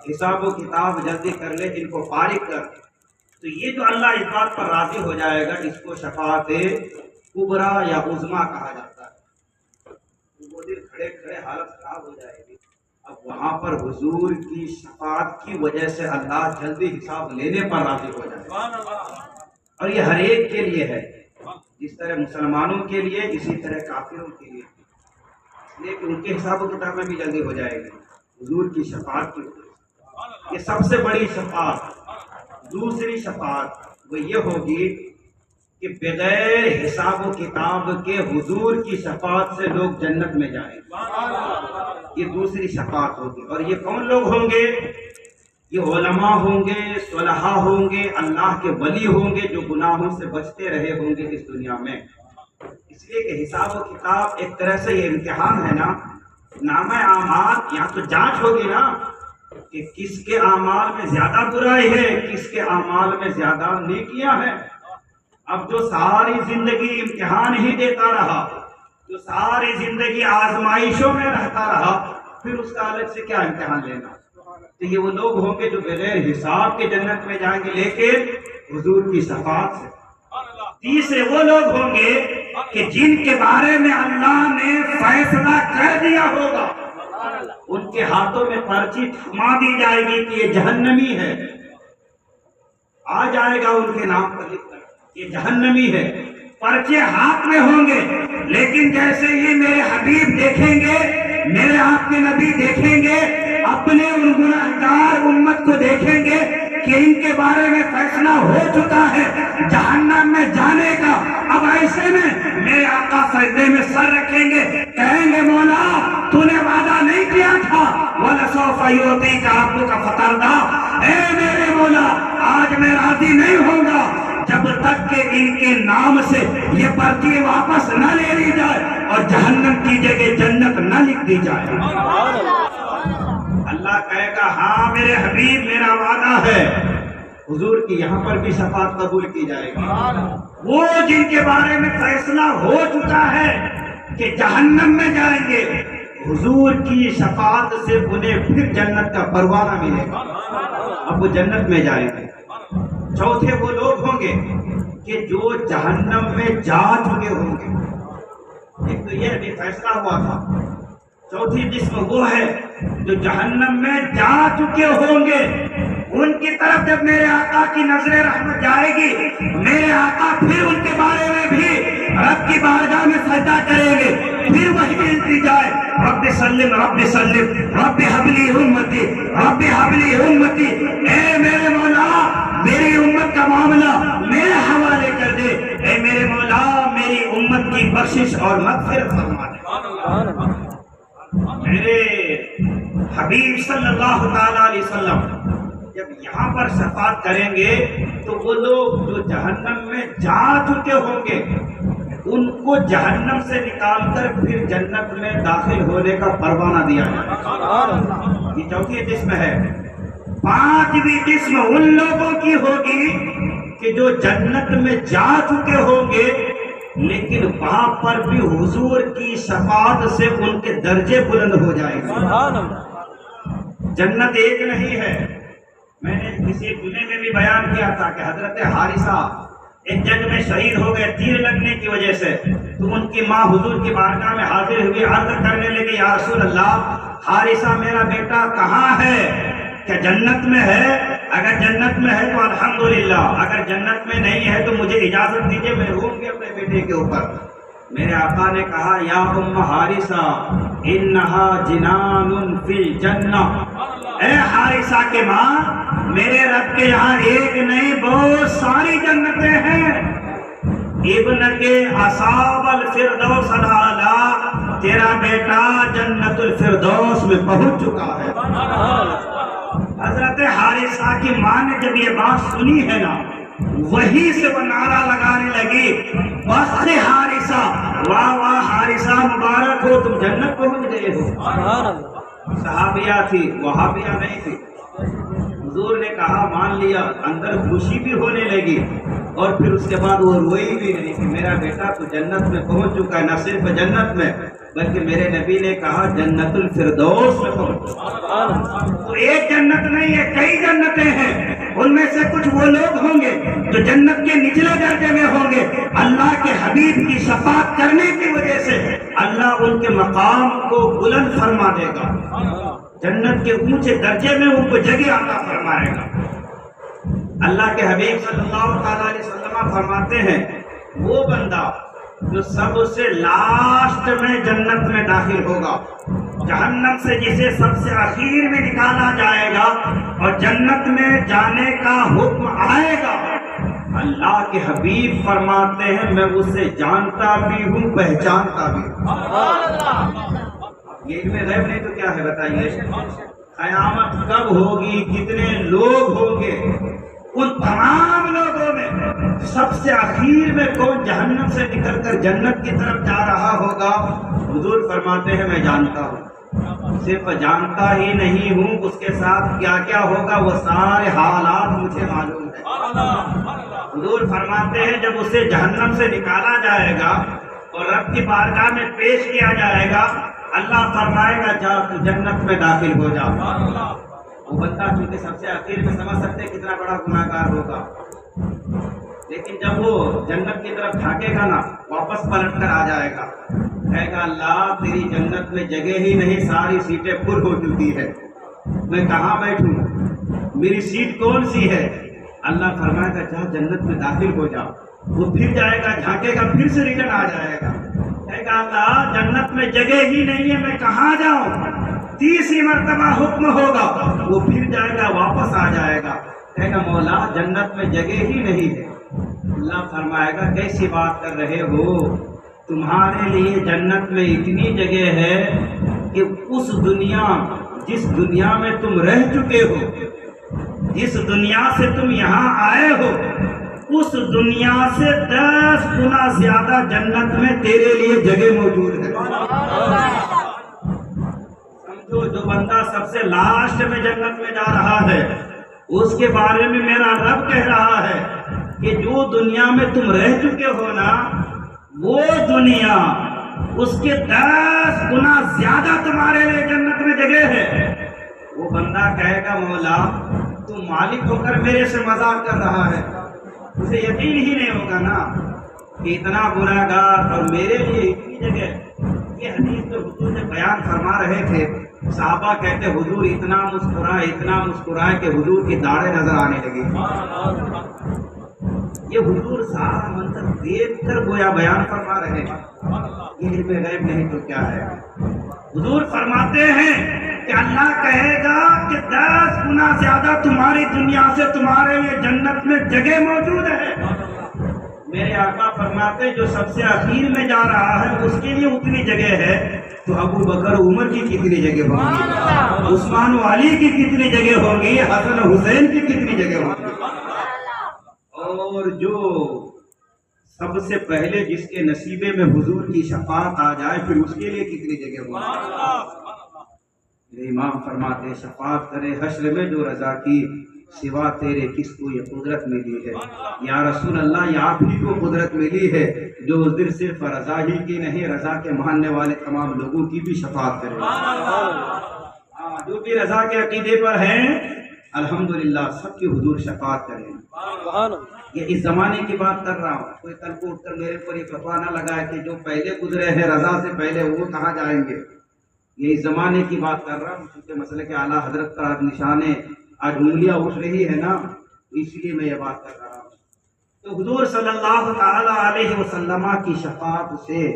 حساب و کتاب جلدی کر لے، ان کو فارغ کر۔ تو یہ جو اللہ اس بات پر راضی ہو جائے گا اس کو شفاعت کبریٰ یا عظمیٰ کہا جاتا ہے۔ وہ دن کھڑے کھڑے حالت خراب ہو جائے گی، اب وہاں پر حضور کی شفاعت کی وجہ سے اللہ جلدی حساب لینے پر راضی ہو جائے گا، اور یہ ہر ایک کے لیے ہے، جس طرح مسلمانوں کے لیے اسی طرح کافروں کے لیے، اس لیے کہ ان کے حساب و کتاب میں بھی جلدی ہو جائے گی حضور کی شفاعت کی وجہ سے۔ یہ سب سے بڑی شفاعت۔ دوسری شفاعت وہ یہ ہوگی کہ بغیر حساب و کتاب کے حضور کی شفاعت سے لوگ جنت میں جائیں گے، یہ دوسری شفاعت ہوگی۔ اور یہ کون لوگ ہوں گے؟ یہ علماء ہوں گے، صلحاء ہوں گے، اللہ کے ولی ہوں گے جو گناہوں سے بچتے رہے ہوں گے اس دنیا میں۔ اس لیے کہ حساب و کتاب ایک طرح سے یہ امتحان ہے نا، نامہ اعمال، یہاں تو جانچ ہوگی نا کہ کس کے اعمال میں زیادہ برائی ہے، کس کے اعمال میں زیادہ نیکیاں ہیں۔ اب جو ساری زندگی امتحان ہی دیتا رہا، جو ساری زندگی آزمائشوں میں رہتا رہا، پھر اس کا الگ سے کیا امتحان لینا؟ تو یہ وہ لوگ ہوں گے جو بغیر حساب کے جنت میں جائیں گے، لیکن حضور کی شفاعت سے۔ تیسرے وہ لوگ ہوں گے کہ جن کے بارے میں اللہ نے فیصلہ کر دیا ہوگا، ان کے ہاتھوں میں پرچی تھما دی جائے گی کہ یہ جہنمی ہے، آ جائے گا ان کے نام پر لکھ کر یہ جہنمی ہے، پرچے ہاتھ میں ہوں گے۔ لیکن جیسے ہی میرے حبیب دیکھیں گے، میرے آپ کے نبی دیکھیں گے، اپنے ان گنہگار امت کو دیکھیں گے کہ ان کے بارے میں فیصلہ ہو چکا ہے جہنم میں جانے کا، اب ایسے میں میرے آقا سجدے میں سر رکھیں گے، کہیں گے مولا تو نے وعدہ نہیں کیا تھا وَلَسَوْفَ يُعْطِيكَ رَبُّكَ فَتَرْضَىٰ، اے میرے مولا آج میں راضی نہیں ہوں گا جب تک کہ ان کے نام سے یہ پرچی واپس نہ لے لی جائے اور جہنم کی جگہ جنت نہ لکھ دی جائے۔ اللہ کہے گا ہاں میرے حبیب میرا وعدہ ہے، حضور کی یہاں پر بھی شفاعت قبول کی جائے گی۔ وہ جن کے بارے میں فیصلہ ہو چکا ہے کہ جہنم میں جائیں گے، حضور کی شفاعت سے انہیں پھر جنت کا پروانہ ملے گا، اب وہ جنت میں جائیں گے۔ چوتھے وہ لوگ ہوں گے کہ جو جہنم میں جا چکے ہوں گے، ایک تو یہ بھی فیصلہ ہوا تھا، چوتھی قسم وہ ہے جو جہنم میں جا چکے ہوں گے، ان کی طرف جب میرے آقا کی نظر رحمت جائے گی، میرے آقا پھر ان کے بارے میں بھی رب کی بارگاہ میں سجدہ کریں گے، پھر وہی التجا ہے رب سلم رب سلم رب حبلی امتی رب حبلی امتی، اے میرے مولا میری امت کا معاملہ میرے حوالے کر دے، اے میرے مولا میری امت کی بخشش اور مغفرت فرما دے۔ میرے حبیب صلی اللہ تعالیٰ علیہ وسلم جب یہاں پر شفاعت کریں گے تو وہ لوگ جو جہنم میں جا چکے ہوں گے ان کو جہنم سے نکال کر پھر جنت میں داخل ہونے کا پروانہ دیا جائے گا۔ یہ چوتھی قسم ہے۔ پانچویں قسم ان لوگوں کی ہوگی کہ جو جنت میں جا چکے ہوں گے لیکن وہاں پر بھی حضور کی شفاعت سے ان کے درجے بلند ہو جائیں گے۔ جنت ایک نہیں ہے، میں نے کسی جمعے میں بھی بیان کیا تھا کہ حضرت حارثہ ایک جنگ میں شہید ہو گئے تیر لگنے کی وجہ سے، تو ان کی ماں حضور کی بارگاہ میں حاضر ہوئی، عرض کرنے لگی یا رسول اللہ حارثہ میرا بیٹا کہاں ہے، کیا جنت میں ہے؟ اگر جنت میں ہے تو الحمدللہ، اگر جنت میں نہیں ہے تو مجھے اجازت دیجئے میں روم بھی اپنے بیٹے کے اوپر۔ میرے آقا نے کہا یا ام حارثہ انہا جنان فی الجنہ، اے حارثہ کے ماں میرے رب کے یہاں ایک نہیں بہت ساری جنتیں ہیں، ابن کے اصحاب الفردوس الاعلی، تیرا بیٹا جنت الفردوس میں پہنچ چکا ہے۔ حضرت حارثہ کی ماں نے جب یہ بات سنی ہے نا، وہی سے وہ نعرہ لگانے لگی، بس حارثہ، واہ واہ حارثہ مبارک ہو، تم جنت پہنچ گئے ہو۔ سبحان اللہ۔ صحابیہ تھی، وہابیہ نہیں تھی۔ حضور نے کہا مان لیا، اندر خوشی بھی ہونے لگی، اور پھر اس کے بعد وہ روئی بھی نہیں کہ میرا بیٹا تو جنت میں پہنچ چکا ہے، نہ صرف جنت میں بلکہ میرے نبی نے کہا جنت الفردوس میں پہنچ چکا۔ تو ایک جنت نہیں ہے، کئی جنتیں ہیں، ان میں سے کچھ وہ لوگ ہوں گے جو جنت کے نچلے درجے میں ہوں گے، اللہ کے حبیب کی شفاعت کرنے کی وجہ سے اللہ ان کے مقام کو بلند فرما دے گا، جنت کے اونچے درجے میں ان کو جگہ عطا فرمائے گا۔ اللہ کے حبیب صلی اللہ علیہ وسلم فرماتے ہیں وہ بندہ جو سب سے لاسٹ میں جنت میں داخل ہوگا، جہنم سے جسے سب سے اخیر میں نکالا جائے گا اور جنت میں جانے کا حکم آئے گا، اللہ کے حبیب فرماتے ہیں میں اسے جانتا بھی ہوں پہچانتا بھی ہوں۔ یہ علم غیب نہیں تو کیا ہے بتائیے؟ قیامت کب ہوگی، کتنے لوگ ہوں گے، ان تمام لوگوں میں سب سے اخیر میں کون جہنم سے نکل کر جنت کی طرف جا رہا ہوگا، حضور فرماتے ہیں میں جانتا ہوں، صرف جانتا ہی نہیں ہوں، اس کے ساتھ کیا کیا ہوگا وہ سارے حالات مجھے معلوم ہے۔ حضور فرماتے ہیں جب اسے جہنم سے نکالا جائے گا اور رب کی بارگاہ میں پیش کیا جائے گا، اللہ فرمائے گا جا تو جنت میں داخل ہو جا۔ وہ بندہ چونکہ سب سے آخر میں سمجھ سکتے کتنا بڑا گناہ گار ہوگا، لیکن جب وہ جنت کی طرف جھانکے گا نا، واپس پلٹ کر آ جائے گا، کہے گا اللہ تیری جنت میں جگہ ہی نہیں، ساری سیٹیں پھر ہو چکی ہے، میں کہاں بیٹھوں، میری سیٹ کون سی ہے؟ اللہ فرمائے گا جا جنت میں داخل ہو جا۔ وہ پھر جائے گا، جھانکے گا، پھر سے ریٹرن آ جائے گا، کہے گا اللہ جنت میں جگہ ہی نہیں ہے، میں کہاں جاؤں؟ تیسری مرتبہ حکم ہوگا، وہ پھر جائے گا، واپس آ جائے گا، کہے گا مولا جنت میں جگہ ہی نہیں ہے۔ اللہ فرمائے گا کیسی بات کر رہے ہو، تمہارے لیے جنت میں اتنی جگہ ہے کہ اس دنیا، جس دنیا میں تم رہ چکے ہو، جس دنیا سے تم یہاں آئے ہو، اس دنیا سے 10 گنا زیادہ جنت میں تیرے لیے جگہ موجود ہے۔ سمجھو جو بندہ سب سے لاسٹ میں جنت میں جا رہا ہے، اس کے بارے میں میرا رب کہہ رہا ہے کہ جو دنیا میں تم رہ چکے ہو نا، وہ دنیا اس کے 10 گنا زیادہ تمہارے لیے جنت میں جگہ ہے۔ وہ بندہ کہے گا مولا تم مالک ہو کر میرے سے مذاق کر رہا ہے، اسے یقین ہی نہیں ہوگا نا کہ اتنا گناہ گار اور میرے لیے اتنی جگہ۔ یہ حدیث تو حضور نے بیان فرما رہے تھے، صحابہ کہتے حضور اتنا مسکرائے کہ حضور کی داڑھیں نظر آنے لگی۔ یہ حضور سارا منظر دیکھ کر گویا بیان فرما رہے ہیں، یہ علم غیب نہیں تو کیا ہے؟ حضور فرماتے ہیں کہ اللہ کہے گا کہ 10 گنا زیادہ تمہاری دنیا سے تمہارے لیے جنت میں جگہ موجود ہے۔ میرے آقا فرماتے جو سب سے اخیر میں جا رہا ہے اس کے لیے اتنی جگہ ہے، تو ابو بکر عمر کی کتنی جگہ ہوگی، عثمان و علی کی کتنی جگہ ہوگی، حسن حسین کی کتنی جگہ ہوگی، اور جو سب سے پہلے جس کے نصیبے میں حضور کی شفاعت آ جائے پھر اس کے لیے کتنی جگہ ہوگی۔ میرے امام فرماتے شفاعت کرے حشر میں جو رضا کی، سوا تیرے کس کو یہ قدرت ملی ہے؟ یا رسول اللہ یہ آپ ہی کو قدرت ملی ہے جو اس دن صرف رضا ہی کی نہیں، رضا کے ماننے والے تمام لوگوں کی بھی شفاعت کرے۔ جو بھی رضا کے عقیدے پر ہیں الحمدللہ سب کی حضور شفاعت کریں۔ یہ اس زمانے کی بات کر رہا ہوں، کوئی کل کو اٹھ کر میرے پر یہ فتویٰ نہ لگائے کہ جو پہلے گزرے ہیں رضا سے پہلے وہ کہاں جائیں گے۔ یہ اس زمانے کی بات کر رہا ہوں کیونکہ مسئلے کے اعلیٰ حضرت پر آج نشانے، آج انگلیاں اٹھ رہی ہے نا، اس لیے میں یہ بات کر رہا ہوں۔ تو حضور صلی اللہ تعالی علیہ وسلم کی شفاعت سے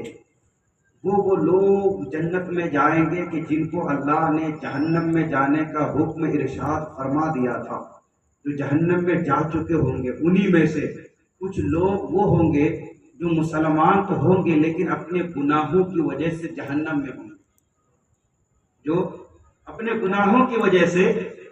وہ لوگ جنت میں جائیں گے کہ جن کو اللہ نے جہنم میں جانے کا حکم ارشاد فرما دیا تھا، جو جہنم میں جا چکے ہوں گے۔ انہی میں سے کچھ لوگ وہ ہوں گے جو مسلمان تو ہوں گے لیکن اپنے گناہوں کی وجہ سے جہنم میں ہوں گے، جو اپنے گناہوں کی وجہ سے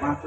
5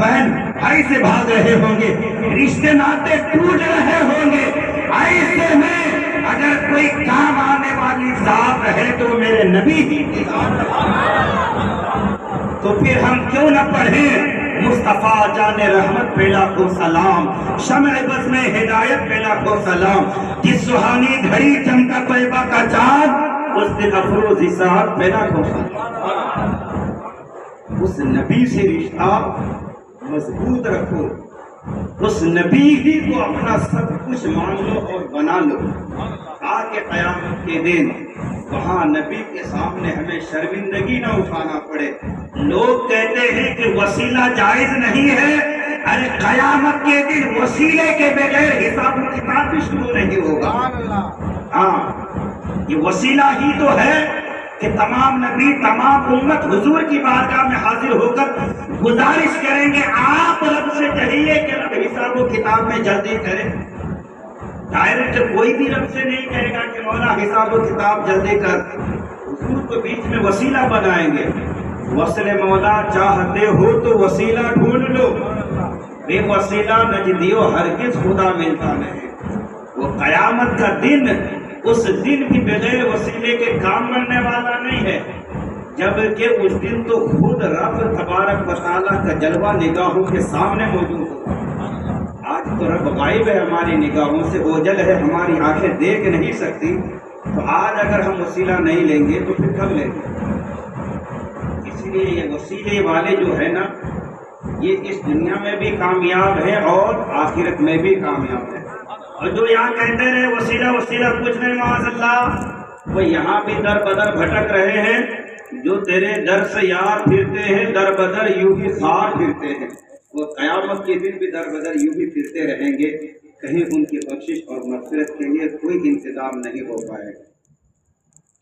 بہن بھائی سے بھاگ رہے ہوں گے، رشتے ناطے ٹوٹ رہے ہوں گے، ایسے میں اگر کوئی کام آنے والی ذات ہے تو میرے نبی کی ذات ہے۔ تو پھر ہم کیوں نہ پڑھیں مصطفیٰ جان رحمت پہ لاکھوں سلام، شمع بز میں ہدایت پہ لاکھوں سلام، جس سہانی گھڑی چمکا طیبہ کا چاند اس دن افروز حساب پہ لاکھوں سلام۔ اس نبی سے رشتہ مضبوط رکھو، اس نبی ہی کو اپنا سب کچھ مان لو اور بنا لو، تاکہ قیامت کے دن وہاں نبی کے سامنے ہمیں شرمندگی نہ اٹھانا پڑے۔ لوگ کہتے ہیں کہ وسیلہ جائز نہیں ہے، ارے قیامت کے دن وسیلے کے بغیر حساب و کتاب بھی شروع نہیں ہوگا۔ ہاں، یہ وسیلہ ہی تو ہے کہ تمام نبی تمام امت حضور کی بارگاہ میں حاضر ہو کر گزارش کریں گے، آپ رب سے کہیے کہ رب حساب و کتاب میں جلدی کرے۔ ڈائریکٹ کوئی بھی رب سے نہیں کہے گا کہ مولا حساب و کتاب جلدی کر، حضور کو بیچ میں وسیلہ بنائیں گے۔ وصل مولا چاہتے ہو تو وسیلہ ڈھونڈ لو، بے وسیلہ نجدیو ہرگز خدا ملتا نہیں۔ وہ قیامت کا دن، اس دن بھی بغیر وسیلے کے کام کرنے والا نہیں ہے، جبکہ اس دن تو خود رب تبارک و تعالیٰ کا جلوہ نگاہوں کے سامنے موجود ہوگا۔ آج تو رب غائب ہے ہماری نگاہوں سے، اوجل ہے، ہماری آنکھیں دیکھ نہیں سکتی، تو آج اگر ہم وسیلہ نہیں لیں گے تو پھر کب لیں گے؟ اس لیے یہ وسیلے والے جو ہے نا، یہ اس دنیا میں بھی کامیاب ہے اور آخرت میں بھی کامیاب ہے۔ اور جو یہاں کہتے رہے وسیلہ وسیلہ کچھ نہیں معاذ اللہ، وہ یہاں بھی در بدر بھٹک رہے ہیں۔ جو تیرے در سے یار پھرتے ہیں در بدر یوں ہی خار پھرتے ہیں، وہ قیامت کے دن بھی در بدر یوں ہی پھرتے رہیں گے، کہیں ان کی بخشش اور مغفرت کے لیے کوئی انتظام نہیں ہو پائے گا۔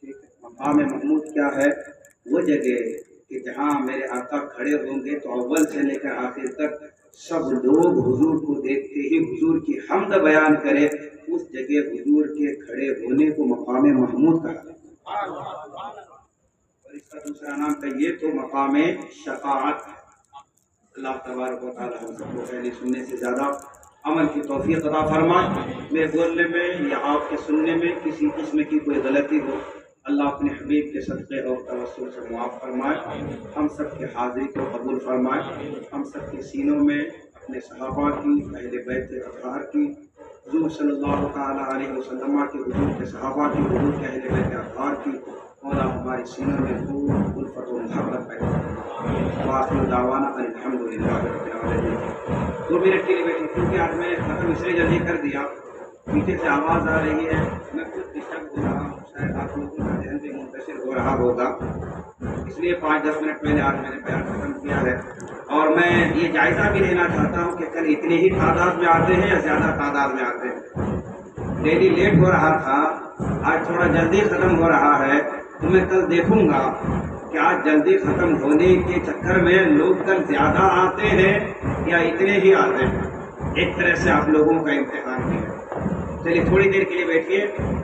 ٹھیک ہے، مقام محمود کیا ہے؟ وہ جگہ کہ جہاں میرے آقا کھڑے ہوں گے تو اول سے لے کر آخر تک سب لوگ حضور کو دیکھتے ہی حضور کی حمد بیان کرے، اس جگہ حضور کے کھڑے ہونے کو مقام محمود کہا جاتا ہے۔ اور اس کا دوسرا نام کہیے تو مقام شفاعت ہے۔ اللہ تبارک و تعالی ہم سب کو کہنے سننے سے زیادہ عمل کی توفیق عطا فرمائے۔ میرے بولنے میں یا آپ کے سننے میں کسی قسم کی کوئی غلطی ہو، اللہ اپنے حبیب کے صدقے اور توسل سے معاف فرمائے، ہم سب کے حاضری کو قبول فرمائے، ہم سب کے سینوں میں اپنے صحابہ کی، اہل بیت اطہار کی، حضور صلی اللہ تعالیٰ علیہ وسلم کے، حضور کے صحابہ کی، حضور کے اہل بیت اطہار کی، مولا ہمارے سینوں میں خوب الفت و محبت پیدا کرے۔ وآخر دعوانا ان الحمدللہ رب العالمین۔ 2 منٹ کے لیے بیٹھیں، کیونکہ آج میں ختم اس لیے جلدی کر دیا، پیچھے سے آواز آ رہی ہے، میں خود ڈسٹرب ہو رہا ہوں، شاید آپ لوگوں کا ذہن بھی منتشر ہو رہا ہوگا، اس لیے 5-10 منٹ پہلے آج میں نے بیان ختم کیا ہے۔ اور میں یہ جائزہ بھی لینا چاہتا ہوں کہ کل اتنے ہی تعداد میں آتے ہیں یا زیادہ تعداد میں آتے ہیں؟ ڈیلی لیٹ ہو رہا تھا، آج تھوڑا جلدی ختم ہو رہا ہے، تو میں کل دیکھوں گا کہ آج جلدی ختم ہونے کے چکر میں لوگ کل زیادہ آتے ہیں یا اتنے ہی آتے ہیں۔ ایک طرح سے آپ لوگوں کا امتحان بھی ہے۔ چلیے تھوڑی دیر کے لیے بیٹھیے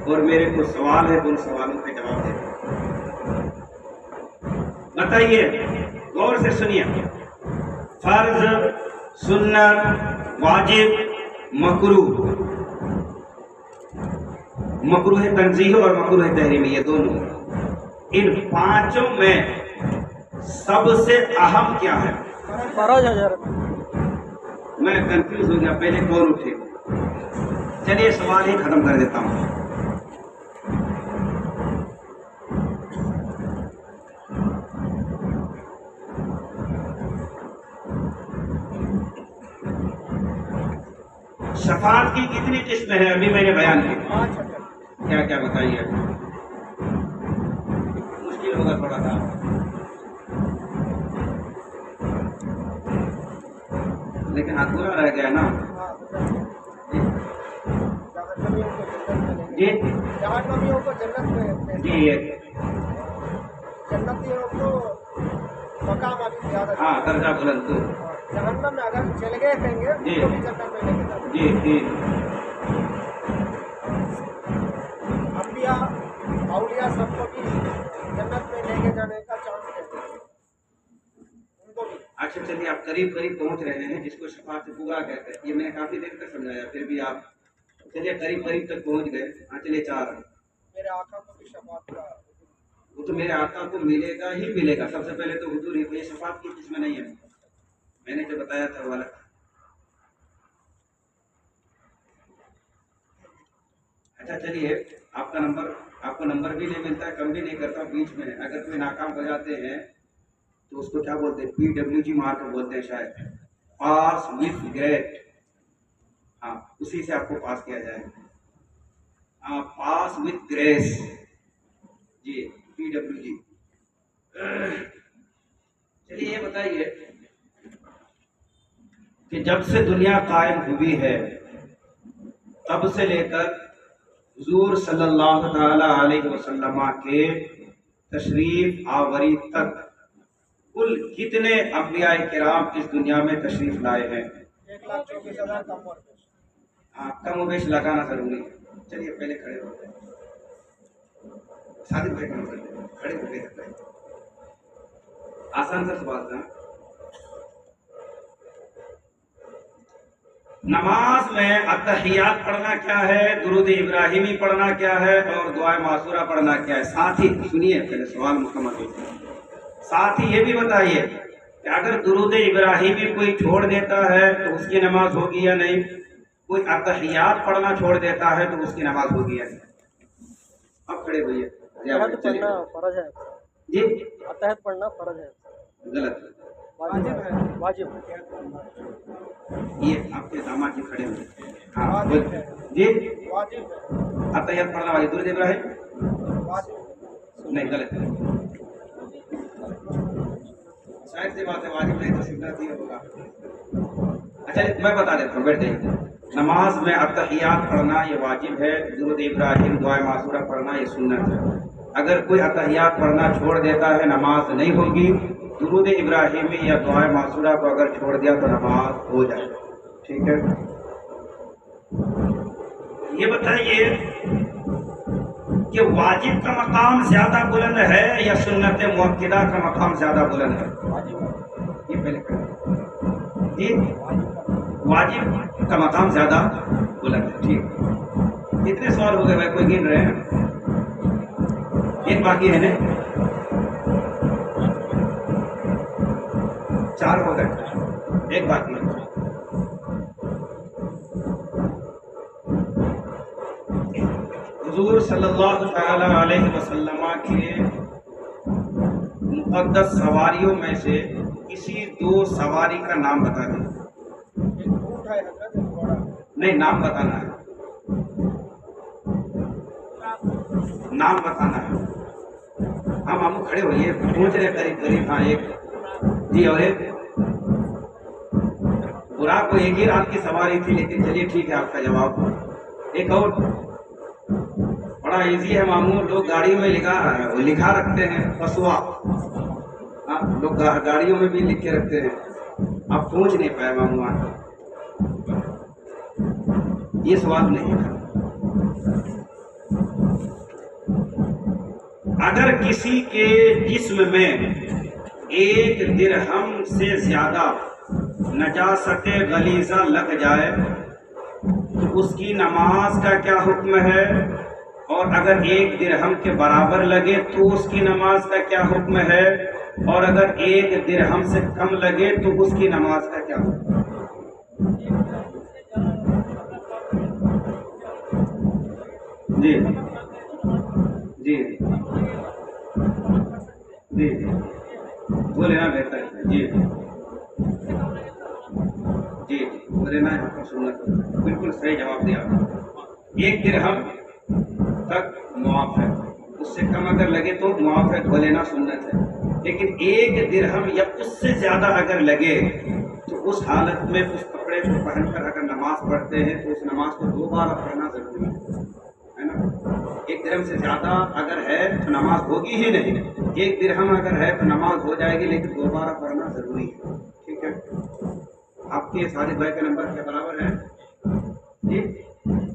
اور میرے کو سوال ہے، ان سوالوں کے جواب دیں۔ بتائیے، غور سے سنیے، فرض، سنت، واجب، مکروہ، مکروہ تنزیہ اور مکروہ تحریمی، یہ دونوں، ان 5 میں سب سے اہم کیا ہے؟ فرض ہے۔ میں کنفیوز ہو گیا، پہلے کون اٹھے؟ چلیے سوال ہی ختم کر دیتا ہوں۔ شفاعت کی کتنی قسمیں ہیں؟ ابھی میں نے بیان کی، کیا کیا بتائیے؟ مشکل ہوگا تھوڑا سا، لیکن ادھورا رہ گیا نا۔ جی جہنمیوں کو جنت میں، جی جنتیوں کو مقام ابھی زیادہ، ہاں درجہ بلند تو جہنم میں اگر چل گئے کہیں گے جی تو بھی جنت میں لے کے جاتے ہیں۔ جی جی انبیاء اولیاء سب کو بھی جنت میں لے کے جانے کا چانس دیتے ہیں، ان کو بھی۔ اچھا چلیے آپ قریب قریب پہنچ رہے ہیں، جس کو شفاعت صغریٰ کہتے ہیں. یہ میں نے کافی دیر تک سمجھایا، پھر بھی آپ چلیے قریب قریب تک پہنچ گئے. ہاں چلیے 4. میرے آقا کو بھی شفاعت کا وہ تو میرے آقا کو ملے گا ہی ملے گا. سب سے پہلے تو حضور یہ شفاعت کی قسم نہیں ہے، میں نے جو بتایا تھا وہ الگ. اچھا چلیے آپ کو نمبر بھی نہیں ملتا ہے، کم بھی نہیں کرتا بیچ میں. اگر کوئی ناکام ہو جاتے ہیں تو اس کو کیا بولتے ہیں؟ PWG مارک بولتے ہیں شاید، پاس وتھ گریڈ. ہاں اسی سے آپ کو پاس کیا جائے گا. ہاں پاس وتھ گریس، جی PWG. چلیے یہ بتائیے کہ جب سے دنیا قائم ہوئی ہے تب سے لے کر حضور صلی اللہ تعالی علیہ وسلم کے تشریف آوری تک کل کتنے انبیاء کرام اس دنیا میں تشریف لائے ہیں؟ 1,24,000 کم اور بیش. ہاں کم و بیش لگانا ضروری ہے. چلیے پہلے کھڑے ہو گئے، شادی بھائی کھڑے ہو گئے. آسان سا سوال تھا. نماز میں اتحیات پڑھنا کیا ہے، درود ابراہیمی پڑھنا کیا ہے، اور دعائے معصورہ پڑھنا کیا ہے؟ ساتھ ہی سنیے پہلے سوال مکمل ہوتا ہے. ساتھ ہی یہ بھی بتائیے کہ اگر درود ابراہیمی کوئی چھوڑ دیتا ہے تو اس کی نماز ہوگی یا نہیں؟ کوئی اتحیات پڑھنا چھوڑ دیتا ہے تو اس کی نماز ہوگی یا نہیں؟ اب کھڑے ہوئیے. اتحاد پڑھنا فرض ہے. جی اتحاد پڑھنا فرض ہے. غلط. واجب ہے. واجب ہے. یہ آپ کے داماد جی کھڑے ہوئے. ہاں واجب ہے. جی واجب ہے. اتحیات پڑھنا واجب. درود ابراہیم واجب نہیں، غلط ہے. شاید سی بات ہے، واجب نہیں تو سنت ہی ہوگا. اچھا میں بتا دیتا ہوں، بیٹھ جائیے. نماز میں اتحیات پڑھنا یہ واجب ہے، درود ابراہیم دعائے معصورہ پڑھنا یہ سنت ہے. اگر کوئی اتحیات پڑھنا چھوڑ دیتا ہے نماز نہیں ہوگی. درود ابراہیمی یا دعائے معصورہ کو اگر چھوڑ دیا تو نماز ہو جائے. ٹھیک ہے. یہ بتائیے کہ واجب کا مقام زیادہ بلند ہے یا سنت مؤکدہ کا مقام زیادہ بلند ہے؟ یہ پہلے جی واجب کا مقام زیادہ بلند ہے. ٹھیک. کتنے سوال ہو گئے بھائی؟ کوئی گن رہے ہیں؟ ایک باقی ہے نا؟ 4 ہو گئے، ایک باقی ہے. حضور صلی اللہ تعالی علیہ وسلم کے مقدس سواریوں میں سے کسی 2 سواری کا نام بتا دیں. ایک اونٹ ہے حضرت، ایک گھوڑا. نہیں، نام بتانا ہے. نام بتانا ہے. ہم آپ کھڑے ہوئیے، پہنچ رہے قریب قریب. ہاں ایک جی، اور ایک براق کو ایک ہی رات کی سواری تھی، لیکن چلیے ٹھیک ہے آپ کا جواب. ایک اور بڑا ایزی ہے ماموں، لوگ گاڑیوں میں لکھا رکھتے ہیں پسوا. ہاں لوگ گاڑیوں میں بھی لکھ کے رکھتے ہیں. آپ پہنچ نہیں پائے ماموں آج. یہ سوال نہیں تھا. اگر کسی کے جسم میں 1 درہم سے زیادہ نجاست غلیظہ لگ جائے تو اس کی نماز کا کیا حکم ہے؟ اور اگر 1 درہم کے برابر لگے تو اس کی نماز کا کیا حکم ہے؟ اور اگر 1 درہم سے کم لگے تو اس کی نماز کا کیا حکم ہے؟ جی جی جی وہ لینا بہتر ہے. جی جی وہ لینا ہے. سنت بالکل صحیح جواب دیا. 1 درہم تک معاف ہے، اس سے کم اگر لگے تو معاف ہے، دھو لینا سنت ہے. لیکن 1 درہم یا اس سے زیادہ اگر لگے تو اس حالت میں اس کپڑے کو پہن کر اگر نماز پڑھتے ہیں تو اس نماز کو 2 بار پڑھنا ضروری ہے نا. 1 درہم سے زیادہ اگر ہے تو نماز ہوگی ہی نہیں. 1 درہم اگر ہے تو نماز ہو جائے گی، لیکن 2 بار پڑھنا ضروری ہے. ٹھیک ہے. آپ کے سارے بھائی کا نمبر کیا برابر ہے؟ جی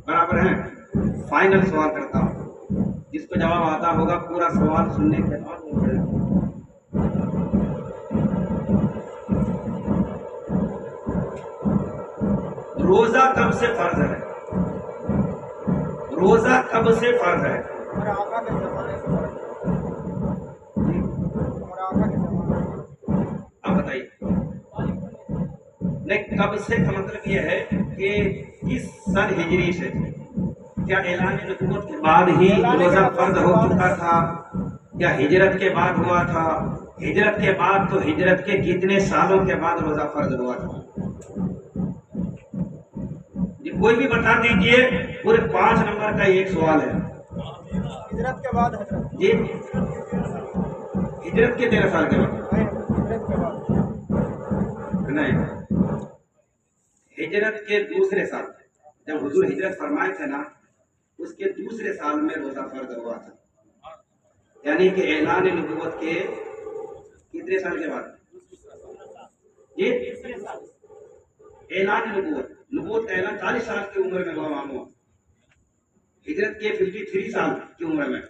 برابر ہیں. فائنل سوال کرتا ہوں، جس کو جواب آتا ہوگا پورا سوال سننے کے بعد وہ روزہ کب سے فرض ہے؟ روزہ کب سے فرض ہے؟ ہمارے آقا کے زمانے سے فرض ہے۔ جی ہمارے آقا کے زمانے سے۔ اب بتائیے، نہیں کب سے کا مطلب یہ ہے کہ کس سن ہجری سے؟ کیا اعلان نبوت کے بعد ہی روزہ فرض ہو چکا تھا یا ہجرت کے بعد ہوا تھا؟ ہجرت کے بعد تو ہجرت کے کتنے سالوں کے بعد روزہ فرض ہوا تھا؟ یہ کوئی بھی بتا دیجئے، پورے 5 نمبر کا ایک سوال ہے۔ ہجرت کے بعد حضرت، جی ہجرت کے 13 سال کے بعد نہیں، ہجرت کے بعد نہیں، ہجرت کے دوسرے سال جب حضور ہجرت فرمائے تھے نا، اس کے دوسرے سال میں روزہ فرض ہوا تھا، یعنی کہ اعلان نبوت کے کتنے سال کے بعد؟ جی اعلان نبوت کا اعلان 40 سال کی عمر میں ہوا ماموں، ہجرت کے 53 سال کی عمر میں،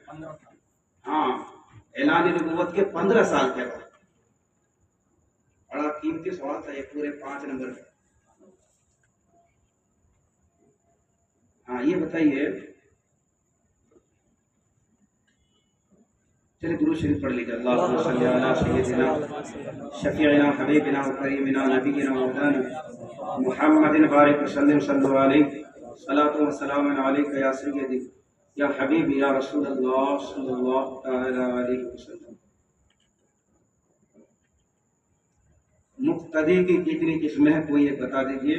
ہاں اعلان نبوت کے 15 سال کے بعد۔ بڑا قیمتی سوال تھا یہ، پورے 5 نمبر کا۔ ہاں یہ بتائیے، چلیے درود شریف پڑھ لیجیے۔ اللہم صلی علی سیدنا شفیعنا حبیبنا و کریمنا نبینا مولانا محمد بارک وسلم صلی علیہ صلاۃ و سلام علیک یا سیدی یا حبیبی یا رسول اللہ صلی اللہ تعالی علیہ وسلم۔ مقتدی کی کتنی قسمیں ہیں کوئی ایک بتا دیجئے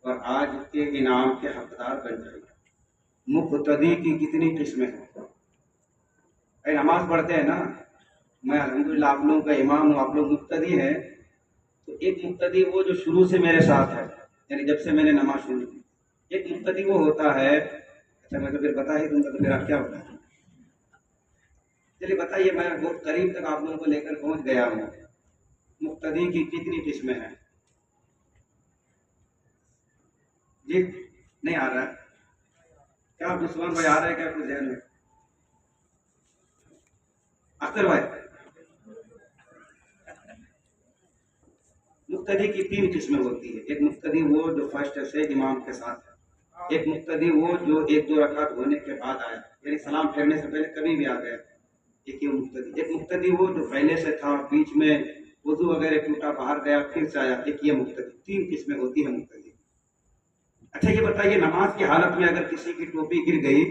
اور آج کے انعام کے حقدار بن جائے گا۔ مقتدی کی کتنی قسمیں ہیں؟ اے نماز پڑھتے ہیں نا، میں الحمدللہ آپ لوگوں کا امام ہوں، آپ لوگ مقتدی ہیں، تو ایک مقتدی وہ جو شروع سے میرے ساتھ ہے، یعنی جب سے میں نے نماز شروع کی۔ ایک مقتدی وہ ہوتا ہے، اچھا میں تو پھر بتا ہی دوں گا تو پھر آپ کیا ہوتا ہے؟ چلیے بتائیے، میں بہت قریب تک آپ لوگوں کو لے کر پہنچ گیا ہوں۔ مقتدی کی کتنی قسمیں ہیں؟ جی نہیں آ رہا ہے کیا؟ عثمان بھائی آ رہا ہے کیا کچھ ذہن میں؟ اختر بھائی، مقتدی کی 3 قسمیں ہوتی ہے۔ ایک مقتدی وہ جو فرسٹ سے امام کے ساتھ ہے، ایک مقتدی وہ جو 1-2 رکعت ہونے کے بعد آیا، یعنی سلام پھیرنے سے پہلے کبھی بھی آ گیا، ایک یہ مقتدی۔ ایک مقتدی وہ جو پہلے سے تھا، بیچ میں وضو وغیرہ ٹوٹا باہر گیا پھر سے آیا، ایک یہ مقتدی۔ 3 قسمیں ہوتی ہے مقتدی۔ اچھا یہ بتائیے، نماز کی حالت میں اگر کسی کی ٹوپی گر گئی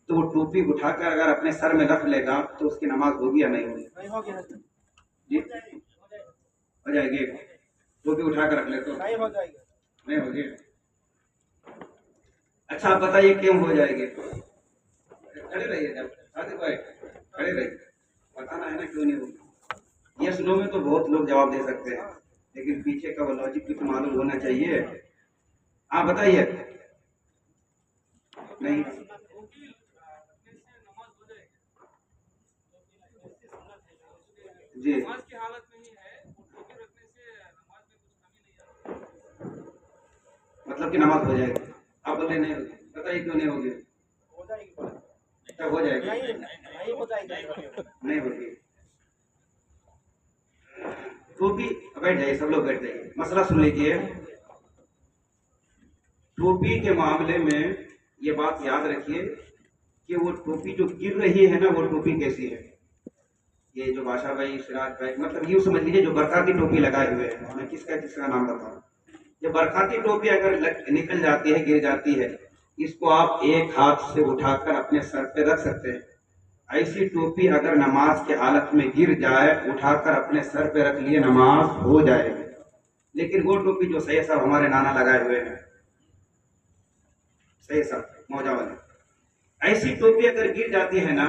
تو وہ ٹوپی اٹھا کر اگر اپنے سر میں رکھ لے گا تو اس کی نماز ہوگی یا نہیں ہوگی؟ نہیں ہوگی حضرت، جی ہو جائے گی؟ ٹوپی اٹھا کر رکھ لے تو نہیں ہو جائے گا۔ نہیں ہوگی؟ اچھا آپ بتائیے کیوں ہو جائے گی؟ کھڑے رہیے، جب صادق بھائی کھڑے رہیے، بتانا ہے نا کیوں نہیں ہوگی۔ یس نو میں تو بہت لوگ جواب دے سکتے ہیں، لیکن پیچھے کا وہ لاجک بھی تو معلوم ہونا چاہیے۔ آپ بتائیے نہیں جی مطلب کہ نماز ہو جائے گی، آپ بولے نہیں ہوگی، بتائیے کیوں نہیں ہوگی؟ ہو جائے گی، کیا ہو جائے گی؟ نہیں ہو جائے گی، نہیں ہوگی۔ ٹوپی بیٹھ جائیے، سب لوگ بیٹھ جائیے، مسئلہ سن لیجیے۔ ٹوپی کے معاملے میں یہ بات یاد رکھیے کہ وہ ٹوپی جو گر رہی ہے نا، وہ ٹوپی کیسی ہے؟ یہ جو بادشاہ بھائی، سراج بھائی، مطلب یوں سمجھ لیجیے جو برکاتی ٹوپی لگائے ہوئے ہیں، میں کس کا نام بتاؤں؟ یہ برکاتی ٹوپی اگر نکل جاتی ہے، گر جاتی ہے، اس کو آپ ایک ہاتھ سے اٹھا کر اپنے سر پہ رکھ سکتے ہیں۔ ایسی ٹوپی اگر نماز کی حالت میں گر جائے، اٹھا کر اپنے سر پہ رکھ لیے، نماز ہو جائے گی۔ لیکن وہ ٹوپی جو سید صاحب ہمارے نانا لگائے ہوئے ہیں، سید صاحب موجہ والے، ایسی ٹوپی اگر گر جاتی ہے نا،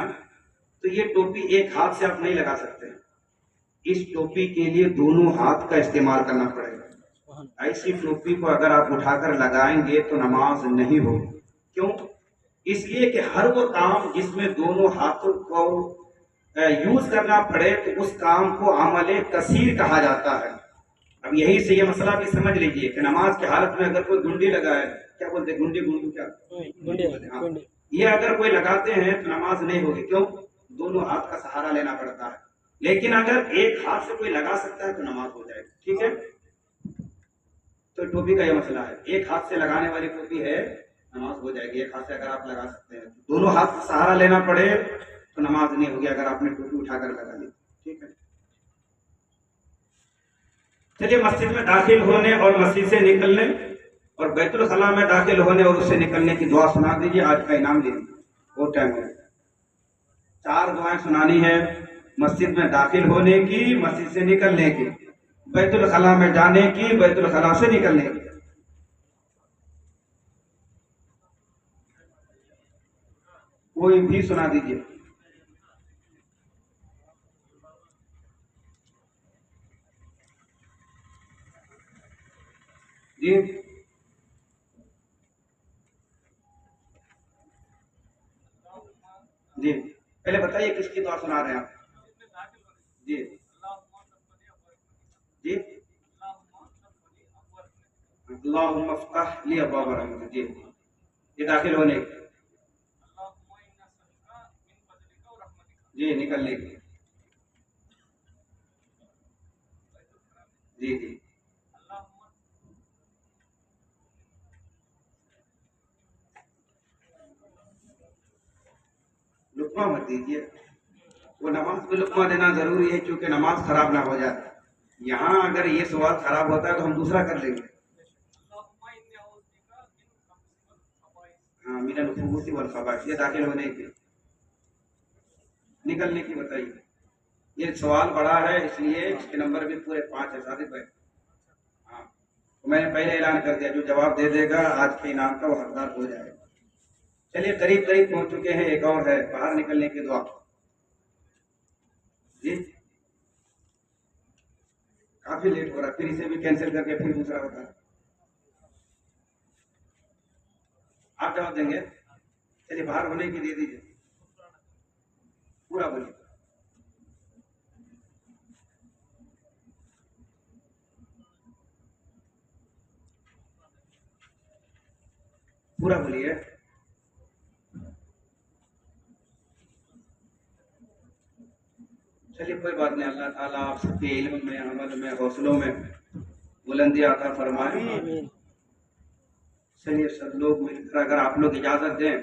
تو یہ ٹوپی ایک ہاتھ سے آپ نہیں لگا سکتے، اس ٹوپی کے لیے دونوں ہاتھ کا استعمال کرنا پڑے گا۔ ایسی ٹوپی کو اگر آپ اٹھا کر لگائیں گے تو نماز نہیں ہوگی۔ کیوں؟ اس لیے کہ ہر وہ کام جس میں دونوں ہاتھوں کو یوز کرنا پڑے تو اس کام کو عمل کثیر کہا جاتا ہے۔ اب یہی سے یہ مسئلہ بھی سمجھ لیجئے کہ نماز کی حالت میں اگر کوئی گنڈی لگائے، کیا بولتے ہیں گنڈی کیا؟ ہاں، یہ اگر کوئی لگاتے ہیں تو نماز نہیں ہوگی۔ کیوں؟ دونوں ہاتھ کا سہارا لینا پڑتا ہے۔ لیکن اگر ایک ہاتھ سے کوئی لگا سکتا ہے تو نماز ہو جائے گی۔ ٹھیک ہے؟ تو ٹوپی کا یہ مسئلہ ہے، ایک ہاتھ سے لگانے والی ٹوپی ہے، نماز ہو جائے گی، ایک ہاتھ سے اگر آپ لگا سکتے ہیں، دونوں ہاتھ سے سہارا لینا پڑے تو نماز نہیں ہوگی اگر آپ نے ٹوپی اٹھا کر لگا لی، ٹھیک ہے۔ چلیے مسجد میں داخل ہونے اور مسجد سے نکلنے اور بیت الخلاء میں داخل ہونے اور اس سے نکلنے کی دعا سنا دیجیے، آج کا انعام لے لیجیے، وہ ٹائم ہو گیا۔ 4 دعائیں سنانی ہے، مسجد میں داخل ہونے کی، مسجد سے نکلنے کی، بیت الخلاء میں جانے کی، بیت الخلاء سے نکلنے کی۔ کوئی بھی سنا دیجیے۔ جی جی پہلے بتائیے کس کی دعا سنا رہے ہیں آپ؟ جی جی اللہم افتح لی ابواب رحمتک، جی یہ داخل ہونے کی، جی نکلنے کی، جی جی لقمہ مت دیجیے، وہ نماز میں لقمہ دینا ضروری ہے کیونکہ نماز خراب نہ ہو جائے۔ یہاں اگر یہ سوال خراب ہوتا ہے تو ہم دوسرا کر لیں گے، ہاں من الخبث والخبائث، یہ داخل ہونے کی، نکلنے کی بتائیے۔ یہ سوال بڑا ہے اس لیے اس کے نمبر بھی پورے 5 ہے صادق بھائی، ہاں تو میں نے پہلے اعلان کر دیا، جو جواب دے دے گا آج کے انعام کا وہ حقدار ہو جائے گا۔ چلیے قریب قریب پہنچ چکے ہیں، ایک اور ہے باہر نکلنے کی دعا، جی کافی لیٹ ہو رہا ہے، پھر اسے بھی کینسل کر کے پھر دوسرا ہوتا ہے، آپ جواب دیں گے؟ چلیے باہر ہونے کی دے دیجیے، پورا بولیے۔ پورا بولیے۔ چلیے کوئی بات نہیں، اللہ تعالیٰ آپ سب کے علم میں، عمل میں، حوصلوں میں بلندی عطا فرمائے۔ چلیے سب لوگ مل کر اگر آپ لوگ اجازت دیں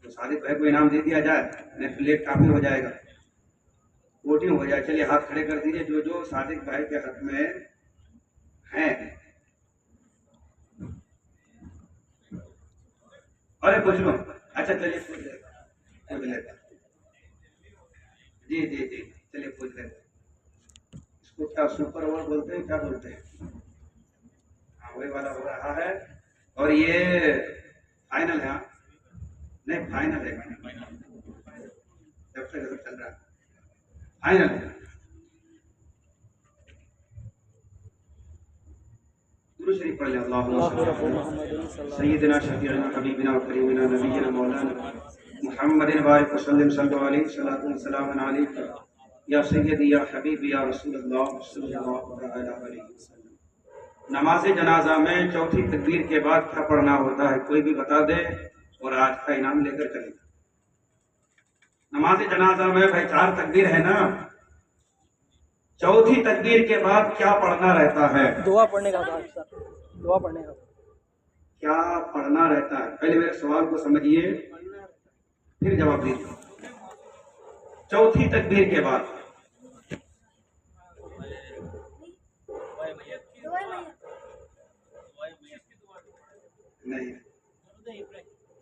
تو صادق بھائی کو انعام دے دیا جائے، نہیں تو لیٹ کافی ہو جائے گا، ووٹنگ ہو جائے۔ چلیے ہاتھ کھڑے کر دیجیے جو جو صادق بھائی کے حق میں ہیں۔ ارے پوچھ لو، اچھا چلیے پوچھ لیتے، جی جی جی چلیے پوچھ لیتے، اس کو کیا سپر اوور بولتے ہیں، کیا بولتے ہیں؟ ہاں وہی والا ہو رہا ہے، اور یہ فائنل ہے؟ نہیں فائنل ہے، جب تک چل رہا ہے فائنل ہے۔ درود شریف پڑھ لیں، اللہم صلی علی محمد سیدنا شفیعنا حبیبنا و کریمنا نبینا مولانا محمد بارک وسلم صلی اللہ علیہ وسلم علیک یا سیدی یا حبیبی یا رسول اللہ صلی اللہ علیہ وسلم۔ نماز جنازہ میں چوتھی تکبیر کے بعد کیا پڑھنا ہوتا ہے؟ کوئی بھی بتا دے اور آج کا انعام لے کر کرے۔ نماز جنازہ میں بھائی 4 تکبیر ہے نا، چوتھی تکبیر کے بعد کیا پڑھنا رہتا ہے؟ دعا پڑھنے کا دعا پڑھنے کا کیا پڑھنا رہتا ہے؟ پہلے میرے سوال کو سمجھیے پھر جواب دیجیے۔ چوتھی تکبیر کے بعد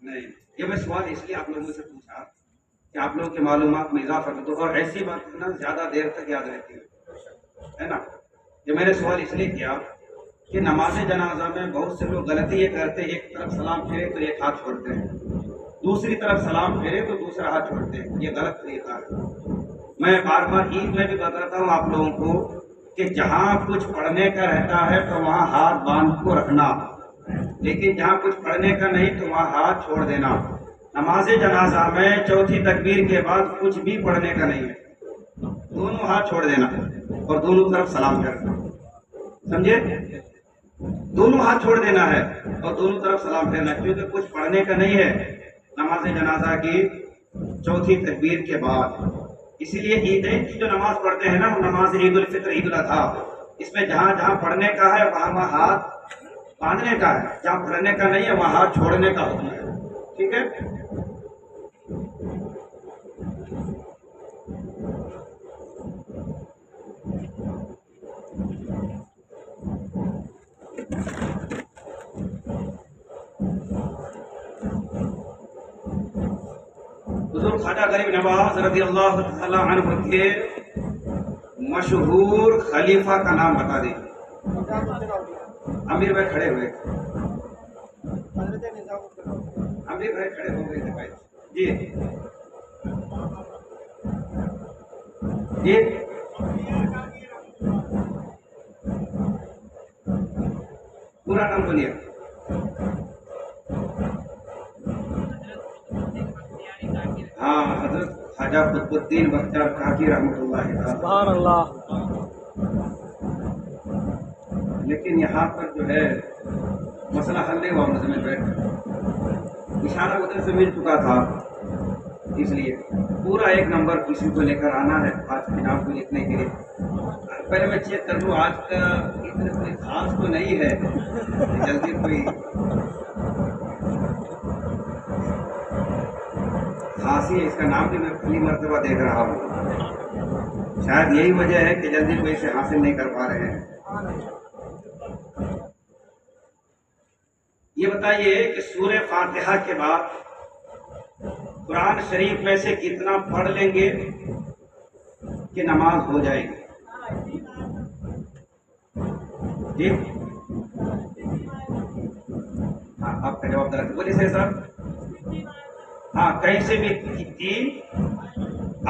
نہیں، یہ میں سوال اس لیے آپ لوگوں سے پوچھا کہ آپ لوگوں کی معلومات میں اضافہ کر دو، اور ایسی بات نا زیادہ دیر تک یاد رہتی ہے نا۔ یہ میں نے سوال اس لیے کیا کہ نماز جنازہ میں بہت سے لوگ غلطی یہ کرتے ہیں، ایک طرف سلام پھیرے تو ایک ہاتھ چھوڑتے ہیں، دوسری طرف سلام پھیرے تو دوسرا ہاتھ چھوڑتے ہیں، یہ غلط طریقہ ہے۔ میں بار بار عید میں بھی بتاتا ہوں آپ لوگوں کو کہ جہاں کچھ پڑھنے کا رہتا ہے تو وہاں ہاتھ باندھ کو رکھنا، لیکن جہاں کچھ پڑھنے کا نہیں تو وہاں ہاتھ چھوڑ دینا۔ نماز جنازہ میں چوتھی تکبیر کے بعد کچھ بھی پڑھنے کا نہیں ہے، دونوں ہاتھ چھوڑ دینا اور دونوں طرف سلام کرنا، سمجھے؟ دونوں ہاتھ چھوڑ دینا ہے اور دونوں طرف سلام پھیرنا، کیونکہ کچھ پڑھنے کا نہیں ہے نماز جنازہ کی چوتھی تکبیر کے بعد۔ اسی لیے عیدین کی جو نماز پڑھتے ہیں نا، وہ نماز عید الفطر، عید الاضحیٰ، اس میں جہاں جہاں پڑھنے کا ہے وہاں وہاں ہاتھ باندھنے کا ہے، جہاں پڑھنے کا نہیں ہے وہاں ہاتھ چھوڑنے کا حکم ہے، ٹھیک ہے؟ حضور خواجہ غریب نواز رضی اللہ تعالی عنہ کے مشہور خلیفہ کا نام بتا دیں۔ امیر بھائی کھڑے ہوئے، امیر بھائی کھڑے ہو گئے تھے بھائی جی جی پورا نام بولیے۔ ہاں، حضرت خواجہ قطب الدین بختیار کاکی رحمۃ اللہ تعالی۔ سبحان اللہ۔ لیکن یہاں پر جو ہے مسئلہ حل نہیں ہوا، مجھ میں بیٹھ اشارہ ادھر سے مل چکا تھا، اس لیے پورا 1 نمبر کسی کو لے کر آنا ہے آج کے نام کو لکھنے کے لیے۔ پہلے میں چیک کر لوں آج کا اتنا کوئی خاص تو نہیں ہے، جلدی کوئی خاصی ہے، اس کا نام بھی میں پہلی مرتبہ دیکھ رہا ہوں، شاید یہی وجہ ہے کہ جلدی کوئی اسے حاصل نہیں کر پا رہے ہیں۔ یہ بتائیے کہ سورہ فاتحہ کے بعد قرآن شریف میں سے کتنا پڑھ لیں گے کہ نماز ہو جائے گی؟ جی ہاں، آپ کا جواب درخت بولیے سے صاحب۔ ہاں، کہیں سے بھی 3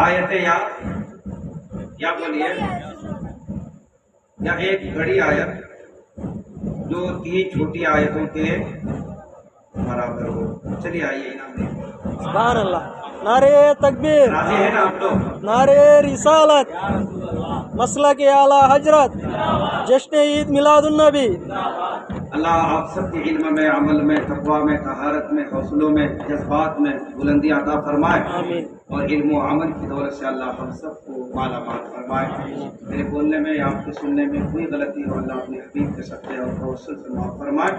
آیتیں یا بولیے یا ایک بڑی آیت جو 3 چھوٹی آیتوں کے برابر ہو۔ چلیے آئیے انعام دیں۔ سبحان اللہ۔ نعرے تکبیر، راضی ہے نا آپ لوگ؟ نعرے رسالت، مسلک اعلی حضرت، جشن عید میلاد النبی۔ اللہ آپ سب کے علم میں، عمل میں، تقوی میں، طہارت میں، حوصلوں میں، جذبات میں بلندی عطا فرمائے، آمین۔ اور علم و عمل کی دولت سے اللہ ہم سب کو مالا مال فرمائے۔ میرے بولنے میں یا آپ کے سننے میں کوئی غلطی ہو اللہ اپنے حبیب کے صدقے اور توسل سے معاف فرمائے۔